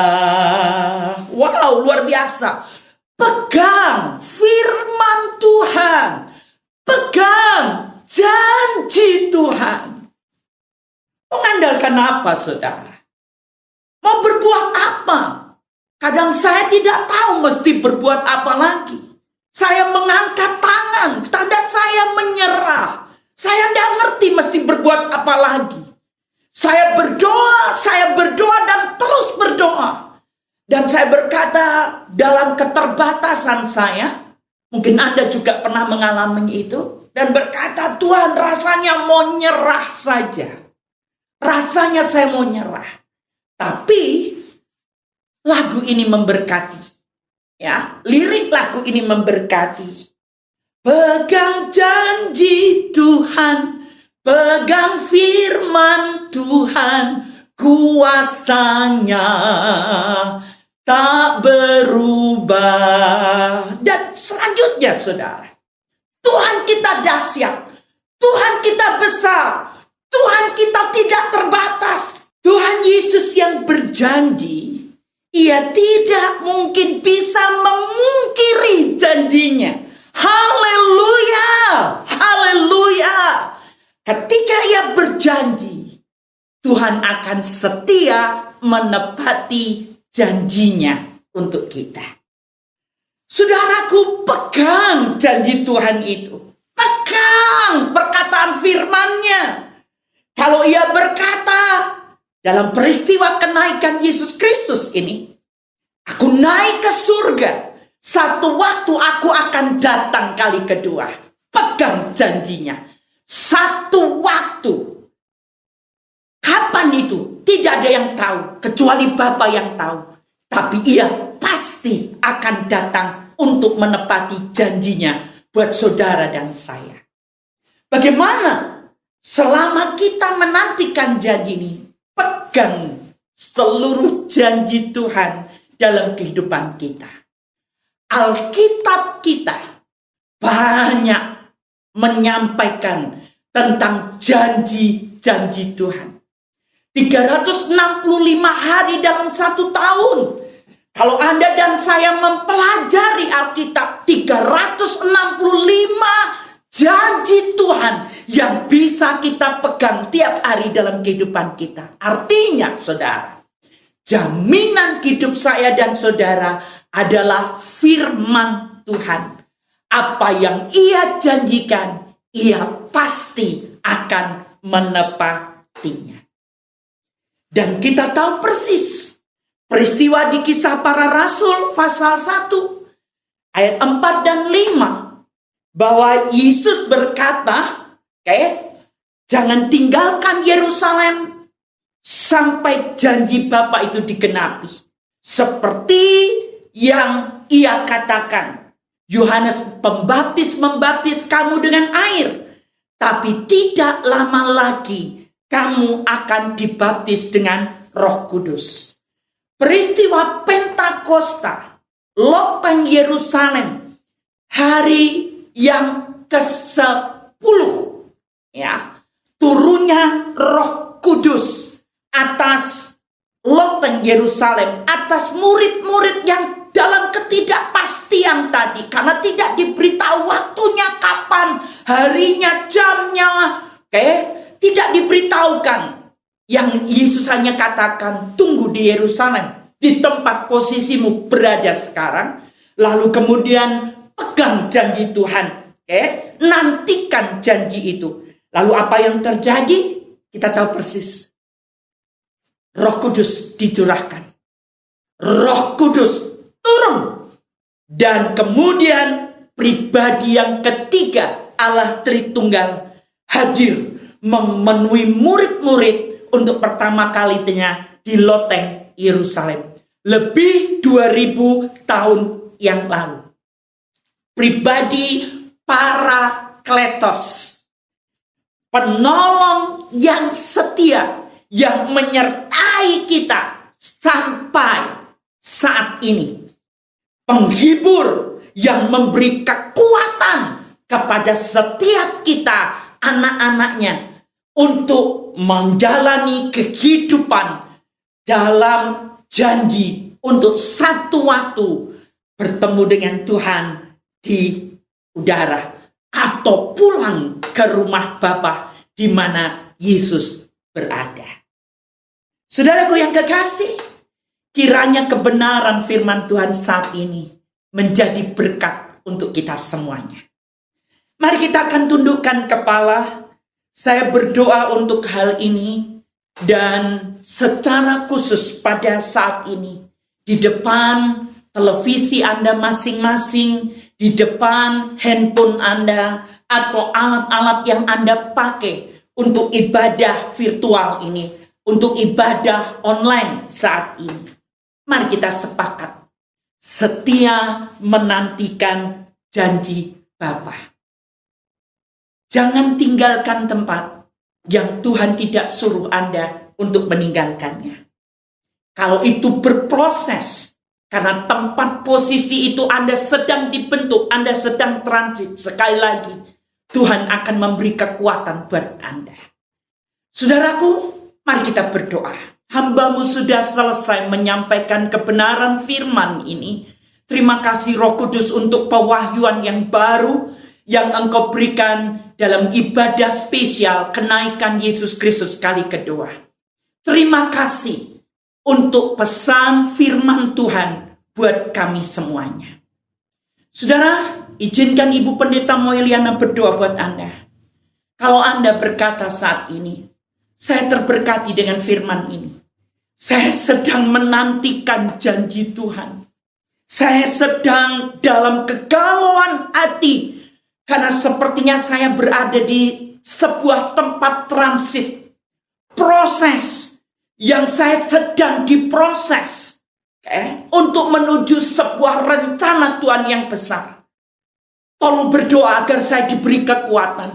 S3: Wow, luar biasa. Pegang firman Tuhan, pegang janji Tuhan. Mengandalkan apa, saudara? Mau berbuat apa? Kadang saya tidak tahu mesti berbuat apa lagi. Saya mengangkat tangan, tanda saya menyerah. Saya tidak ngerti mesti berbuat apa lagi. Saya berdoa dan terus berdoa. Dan saya berkata dalam keterbatasan saya, mungkin Anda juga pernah mengalami itu, dan berkata, Tuhan, rasanya mau nyerah saja. Rasanya saya mau nyerah. Tapi lagu ini memberkati. Ya, lirik lagu ini memberkati. Pegang janji Tuhan, pegang firman Tuhan, kuasanya tak berubah. Dan selanjutnya, saudara, Tuhan kita dahsyat, Tuhan kita besar, Tuhan kita tidak terbatas. Tuhan Yesus yang berjanji, Ia tidak mungkin bisa memungkiri janjinya. Haleluya, haleluya. Ketika Ia berjanji, Tuhan Tuhan akan setia menepati janjinya untuk kita. Saudaraku, pegang janji Tuhan itu. Pegang perkataan firman-Nya. Kalau Ia berkata dalam peristiwa kenaikan Yesus Kristus ini, aku naik ke surga, satu waktu aku akan datang kali kedua. Pegang janjinya. Satu waktu. Kapan itu? Tidak ada yang tahu, kecuali Bapa yang tahu. Tapi Ia pasti akan datang untuk menepati janjinya buat saudara dan saya. Bagaimana selama kita menantikan janji ini, pegang seluruh janji Tuhan dalam kehidupan kita. Alkitab kita banyak menyampaikan tentang janji-janji Tuhan. 365 hari dalam satu tahun. Kalau Anda dan saya mempelajari Alkitab, 365 janji Tuhan yang bisa kita pegang tiap hari dalam kehidupan kita. Artinya, saudara, jaminan hidup saya dan saudara adalah firman Tuhan. Apa yang Ia janjikan, Ia pasti akan menepatinya. Dan kita tahu persis peristiwa di Kisah Para Rasul pasal 1 ayat 4 dan 5 bahwa Yesus berkata, jangan tinggalkan Yerusalem sampai janji Bapa itu digenapi. Seperti yang Ia katakan, Yohanes Pembaptis membaptis kamu dengan air, tapi tidak lama lagi kamu akan dibaptis dengan Roh Kudus. Peristiwa Pentakosta, loteng Yerusalem, hari yang ke-10, turunnya Roh Kudus atas loteng Yerusalem, atas murid-murid yang dalam ketidakpastian tadi, karena tidak diberitahu waktunya kapan, harinya, jamnya, tidak diberitahukan. Yang Yesus hanya katakan, tunggu di Yerusalem, di tempat posisimu berada sekarang, lalu kemudian pegang janji Tuhan, nantikan janji itu. Lalu apa yang terjadi? Kita tahu persis. Roh Kudus dicurahkan, Roh Kudus turun, dan kemudian pribadi yang ketiga, Allah Tritunggal, hadir memenuhi murid-murid untuk pertama kalinya di loteng Yerusalem. Lebih 2000 tahun yang lalu. Pribadi Parakletos, penolong yang setia, yang menyertai kita sampai saat ini. Penghibur yang memberi kekuatan kepada setiap kita, anak-anaknya, untuk menjalani kehidupan dalam janji untuk satu waktu bertemu dengan Tuhan di udara atau pulang ke rumah Bapa di mana Yesus berada. Saudaraku yang kekasih, kiranya kebenaran firman Tuhan saat ini menjadi berkat untuk kita semuanya. Mari kita akan tundukkan kepala. Saya berdoa untuk hal ini, dan secara khusus pada saat ini, di depan televisi Anda masing-masing, di depan handphone Anda, atau alat-alat yang Anda pakai untuk ibadah virtual ini, untuk ibadah online saat ini. Mari kita sepakat, setia menantikan janji Bapa. Jangan tinggalkan tempat yang Tuhan tidak suruh Anda untuk meninggalkannya. Kalau itu berproses, karena tempat posisi itu Anda sedang dibentuk, Anda sedang transit, sekali lagi, Tuhan akan memberi kekuatan buat Anda. Saudaraku, mari kita berdoa. Hamba-Mu sudah selesai menyampaikan kebenaran firman ini. Terima kasih Roh Kudus untuk pewahyuan yang baru yang Engkau berikan dalam ibadah spesial kenaikan Yesus Kristus kali kedua. terima kasih untuk pesan firman Tuhan buat kami semuanya. Saudara, izinkan Ibu Pendeta Moeliana berdoa buat Anda. Kalau Anda berkata saat ini, saya terberkati dengan firman ini. Saya sedang menantikan janji Tuhan. Saya sedang dalam kegalauan hati. Karena sepertinya saya berada di sebuah tempat transit. Proses yang saya sedang diproses. Untuk menuju sebuah rencana Tuhan yang besar. Tolong berdoa agar saya diberi kekuatan.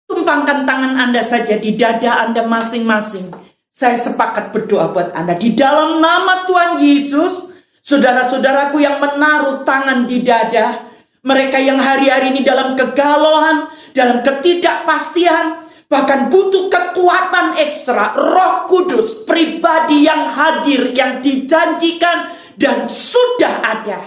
S3: Tumpangkan tangan Anda saja di dada Anda masing-masing. Saya sepakat berdoa buat Anda. Di dalam nama Tuhan Yesus, saudara-saudaraku yang menaruh tangan di dada, mereka yang hari-hari ini dalam kegalauan, dalam ketidakpastian, bahkan butuh kekuatan ekstra, Roh Kudus, pribadi yang hadir, yang dijanjikan dan sudah ada.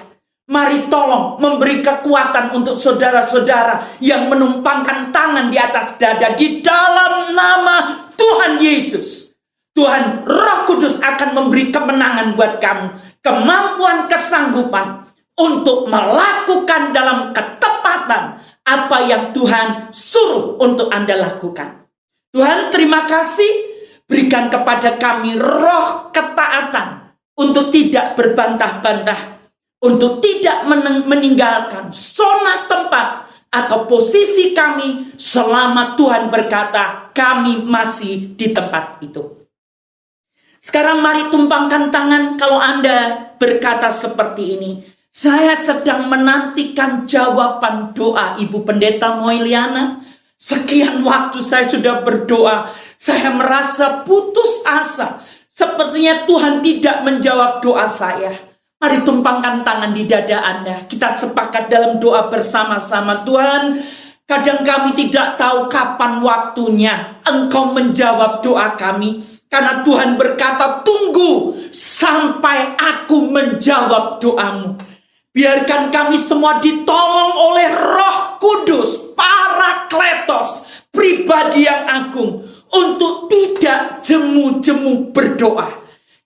S3: Mari tolong memberi kekuatan untuk saudara-saudara yang menumpangkan tangan di atas dada di dalam nama Tuhan Yesus. Tuhan Roh Kudus akan memberi kemenangan buat kamu, kemampuan, kesanggupan untuk melakukan dalam ketepatan apa yang Tuhan suruh untuk Anda lakukan. Tuhan, terima kasih, berikan kepada kami roh ketaatan untuk tidak berbantah-bantah, untuk tidak meninggalkan zona tempat atau posisi kami selama Tuhan berkata kami masih di tempat itu. Sekarang mari tumpangkan tangan kalau Anda berkata seperti ini. Saya sedang menantikan jawaban doa Ibu Pendeta Moeliana. Sekian waktu saya sudah berdoa. Saya merasa putus asa. Sepertinya Tuhan tidak menjawab doa saya. Mari tumpangkan tangan di dada Anda. Kita sepakat dalam doa bersama-sama. Tuhan, kadang kami tidak tahu kapan waktunya Engkau menjawab doa kami. Karena Tuhan berkata, tunggu sampai aku menjawab doamu. Biarkan kami semua ditolong oleh Roh Kudus, Parakletos, pribadi yang agung, untuk tidak jemu-jemu berdoa.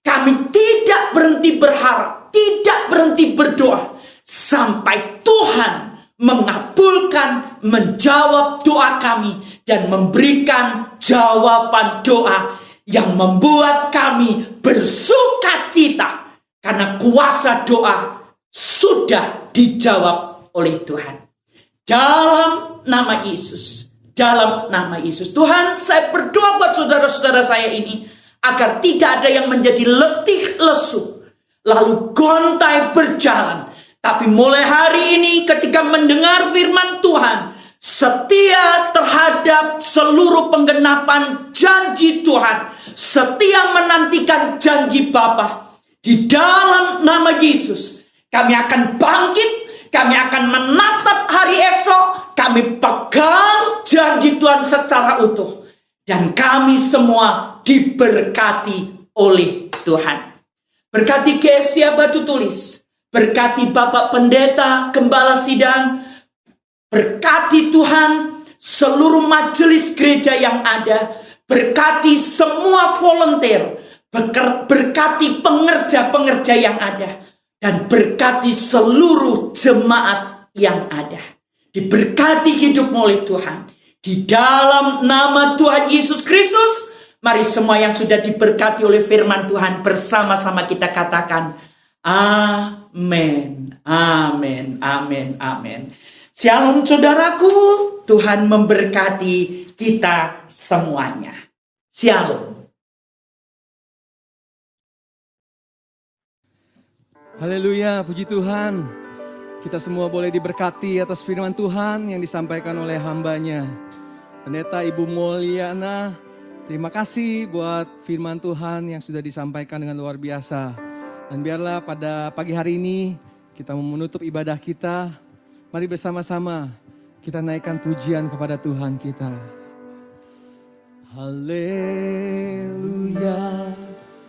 S3: Kami tidak berhenti berharap, tidak berhenti berdoa, sampai Tuhan mengabulkan, menjawab doa kami, dan memberikan jawaban doa yang membuat kami bersukacita, karena kuasa doa sudah dijawab oleh Tuhan. Dalam nama Yesus, dalam nama Yesus. Tuhan, saya berdoa buat saudara-saudara saya ini, agar tidak ada yang menjadi letih lesu, lalu gontai berjalan. Tapi mulai hari ini ketika mendengar firman Tuhan, setia terhadap seluruh penggenapan janji Tuhan, setia menantikan janji Bapa, di dalam nama Yesus, kami akan bangkit, kami akan menatap hari esok, kami pegang janji Tuhan secara utuh, dan kami semua diberkati oleh Tuhan. Berkati Kesia Batu Tulis, berkati Bapak Pendeta, Gembala Sidang, berkati Tuhan seluruh majelis gereja yang ada, berkati semua volunteer, berkati pengerja-pengerja yang ada, dan berkati seluruh jemaat yang ada. Diberkati hidupmu oleh Tuhan. Di dalam nama Tuhan Yesus Kristus, mari semua yang sudah diberkati oleh firman Tuhan bersama-sama kita katakan, amin, amin, amin, amin. Shalom saudaraku, Tuhan memberkati kita semuanya. Shalom.
S2: Haleluya, puji Tuhan. Kita semua boleh diberkati atas firman Tuhan yang disampaikan oleh hambanya. Pendeta Ibu Moeliana, terima kasih buat firman Tuhan yang sudah disampaikan dengan luar biasa. Dan biarlah pada pagi hari ini kita menutup ibadah kita. Mari bersama-sama kita naikkan pujian kepada Tuhan kita. Haleluya,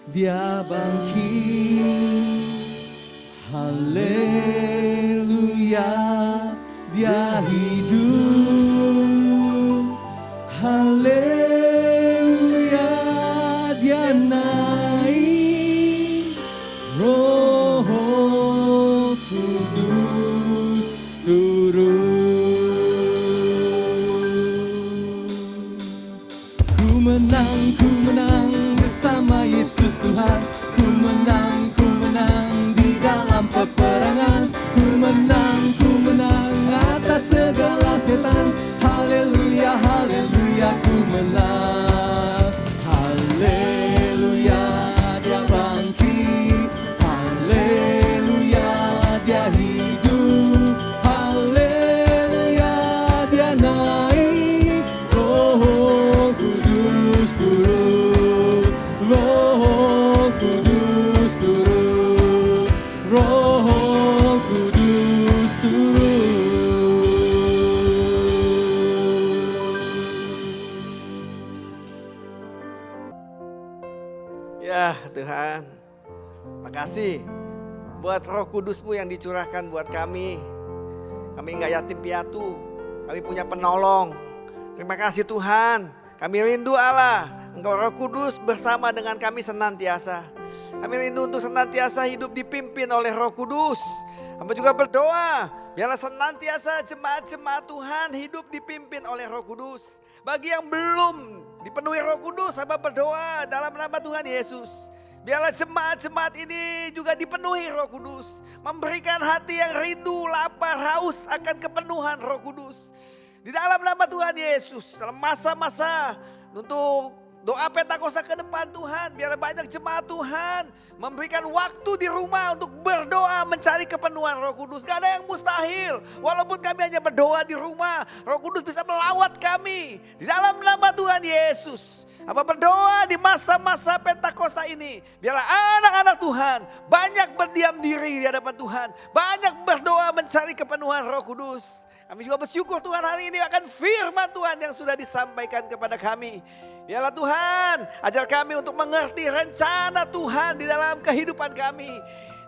S2: Dia bangkit. Haleluya, Dia hidup. Haleluya, Dia menang bersama Yesus Tuhan. Ku menang di dalam peperangan. Ku menang atas segala setan. Haleluya, haleluya, ku menang. Haleluya, dia bangkit. Haleluya, dia hidup. Haleluya, dia naik. Roh Kudus turun. Roh Kudus turun. Roh Kudus turun.
S4: Ya Tuhan, makasih buat Roh Kudus-Mu yang dicurahkan buat kami. Kami nggak yatim piatu, kami punya penolong. Terima kasih Tuhan, kami rindu Allah, Engkau Roh Kudus bersama dengan kami senantiasa. Kami rindu untuk senantiasa hidup dipimpin oleh Roh Kudus. Hamba juga berdoa, biarlah senantiasa jemaat-jemaat Tuhan hidup dipimpin oleh Roh Kudus. Bagi yang belum dipenuhi Roh Kudus, hamba berdoa dalam nama Tuhan Yesus. Biarlah jemaat-jemaat ini juga dipenuhi Roh Kudus. Memberikan hati yang rindu, lapar, haus akan kepenuhan Roh Kudus. Di dalam nama Tuhan Yesus, dalam masa-masa untuk doa Pentakosta ke depan Tuhan, biarlah banyak jemaat Tuhan memberikan waktu di rumah untuk berdoa mencari kepenuhan Roh Kudus. Gak ada yang mustahil. Walaupun kami hanya berdoa di rumah, Roh Kudus bisa melawat kami. Di dalam nama Tuhan Yesus, hamba berdoa di masa-masa Pentakosta ini, biarlah anak-anak Tuhan banyak berdiam diri di hadapan Tuhan. Banyak berdoa mencari kepenuhan Roh Kudus. Kami juga bersyukur Tuhan hari ini akan firman Tuhan yang sudah disampaikan kepada kami. Biarlah Tuhan, ajar kami untuk mengerti rencana Tuhan di dalam kehidupan kami.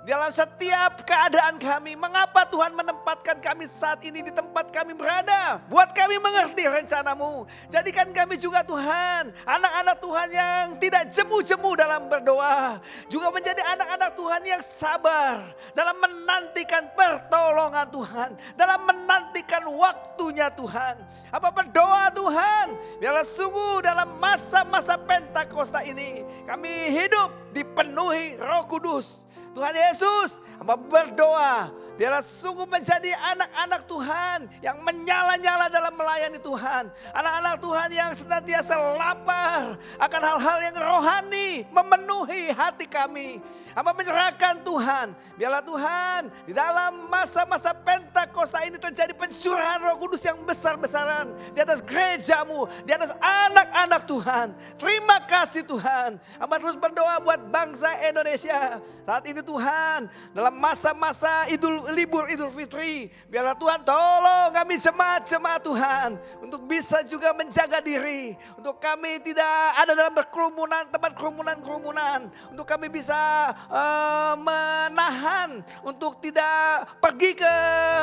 S4: Dalam setiap keadaan kami, mengapa Tuhan menempatkan kami saat ini di tempat kami berada. Buat kami mengerti rencana-Mu. Jadikan kami juga Tuhan, anak-anak Tuhan yang tidak jemu-jemu dalam berdoa. Juga menjadi anak-anak Tuhan yang sabar dalam menantikan pertolongan Tuhan. Dalam menantikan waktunya Tuhan. Apa berdoa Tuhan, biarlah sungguh dalam masa-masa Pentakosta ini kami hidup dipenuhi Roh Kudus. Tuhan Yesus, hamba berdoa, biarlah sungguh menjadi anak-anak Tuhan yang menyala-nyala dalam melayani Tuhan. Anak-anak Tuhan yang senantiasa lapar akan hal-hal yang rohani memenuhi hati kami. Hamba menyerahkan Tuhan, biarlah Tuhan di dalam masa-masa Pentakosta ini terjadi pencurahan Roh Kudus yang besar-besaran di atas gereja-Mu, di atas anak-anak Tuhan. Terima kasih Tuhan. Hamba terus berdoa buat bangsa Indonesia. Saat ini Tuhan, dalam masa-masa libur Idul Fitri, biarlah Tuhan tolong kami jemaat-jemaat Tuhan untuk bisa juga menjaga diri, untuk kami tidak ada dalam berkerumunan, tempat kerumunan-kerumunan, untuk kami bisa menahan untuk tidak pergi ke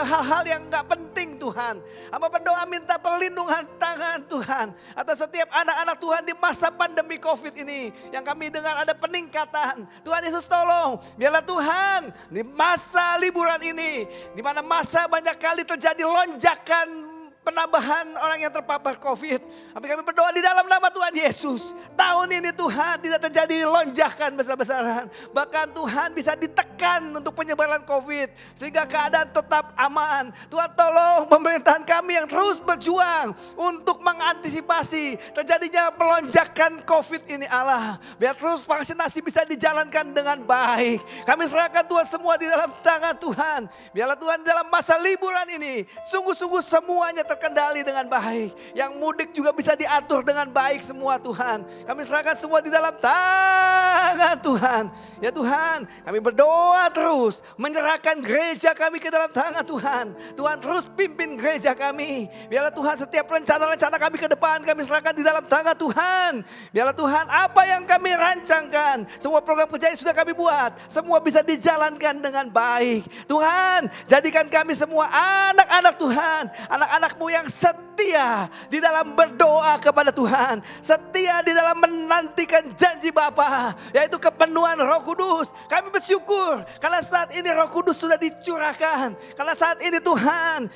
S4: hal-hal yang gak penting Tuhan. Hamba berdoa minta perlindungan tangan Tuhan atas setiap anak-anak Tuhan di masa pandemi COVID ini, yang kami dengar ada peningkatan. Tuhan Yesus tolong, biarlah Tuhan di masa liburan ini, di mana masa banyak kali terjadi lonjakan penambahan orang yang terpapar COVID. Tapi kami berdoa di dalam nama Tuhan Yesus, tahun ini Tuhan tidak terjadi lonjakan besar-besaran. Bahkan Tuhan bisa ditekan untuk penyebaran COVID sehingga keadaan tetap aman. Tuhan tolong pemerintahan kami yang terus berjuang untuk mengantisipasi terjadinya pelonjakan COVID ini Allah. Biar terus vaksinasi bisa dijalankan dengan baik. Kami serahkan Tuhan semua di dalam tangan Tuhan. Biarlah Tuhan dalam masa liburan ini sungguh-sungguh semuanya terkendali dengan baik. Yang mudik juga bisa diatur dengan baik semua Tuhan. Kami serahkan semua di dalam tangan Tuhan. Ya Tuhan, kami berdoa terus menyerahkan gereja kami ke dalam tangan Tuhan. Tuhan terus pimpin gereja kami. Biarlah Tuhan setiap rencana-rencana kami ke depan kami serahkan di dalam tangan Tuhan. Biarlah Tuhan apa yang kami rancangkan, semua program kerja yang sudah kami buat, semua bisa dijalankan dengan baik. Tuhan, jadikan kami semua anak-anak Tuhan, anak-anak-Mu yang setia di dalam berdoa kepada Tuhan, setia di dalam menantikan janji Bapa, yaitu kepenuhan Roh Kudus. Kami bersyukur karena saat ini Roh Kudus sudah dicurahkan. Karena saat ini Tuhan,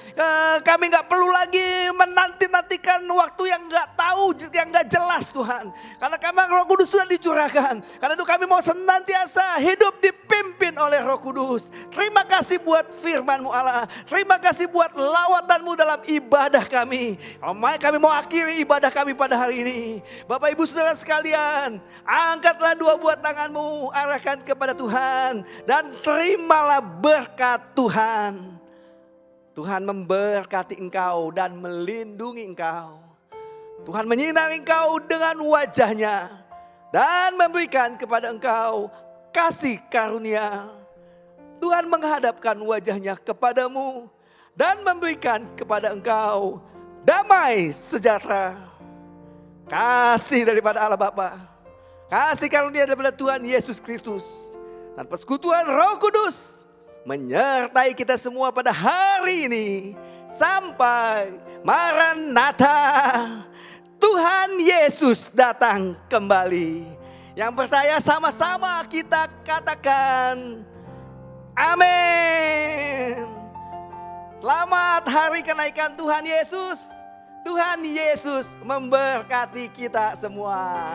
S4: kami gak perlu lagi menanti-nantikan waktu yang gak tahu, yang gak jelas Tuhan. Karena kami Roh Kudus sudah dicurahkan. Karena itu kami mau senantiasa hidup dipimpin oleh Roh Kudus. Terima kasih buat firman-Mu Allah. Terima kasih buat lawatan-Mu dalam ibadah kami. Kami mau akhiri ibadah kami pada hari ini. Bapak Ibu Saudara sekalian, angkatlah dua buah tangan-Mu, arahkan kepada Tuhan. Dan terimalah berkat Tuhan. Tuhan memberkati engkau dan melindungi engkau. Tuhan menyinari engkau dengan wajah-Nya dan memberikan kepada engkau kasih karunia. Tuhan menghadapkan wajah-Nya kepadamu dan memberikan kepada engkau damai sejahtera. Kasih daripada Allah Bapa, kasih karunia daripada Tuhan Yesus Kristus, dan persekutuan Roh Kudus menyertai kita semua pada hari ini sampai Maranatha. Tuhan Yesus datang kembali. Yang percaya sama-sama kita katakan amin. Selamat hari kenaikan Tuhan Yesus. Tuhan Yesus memberkati kita semua.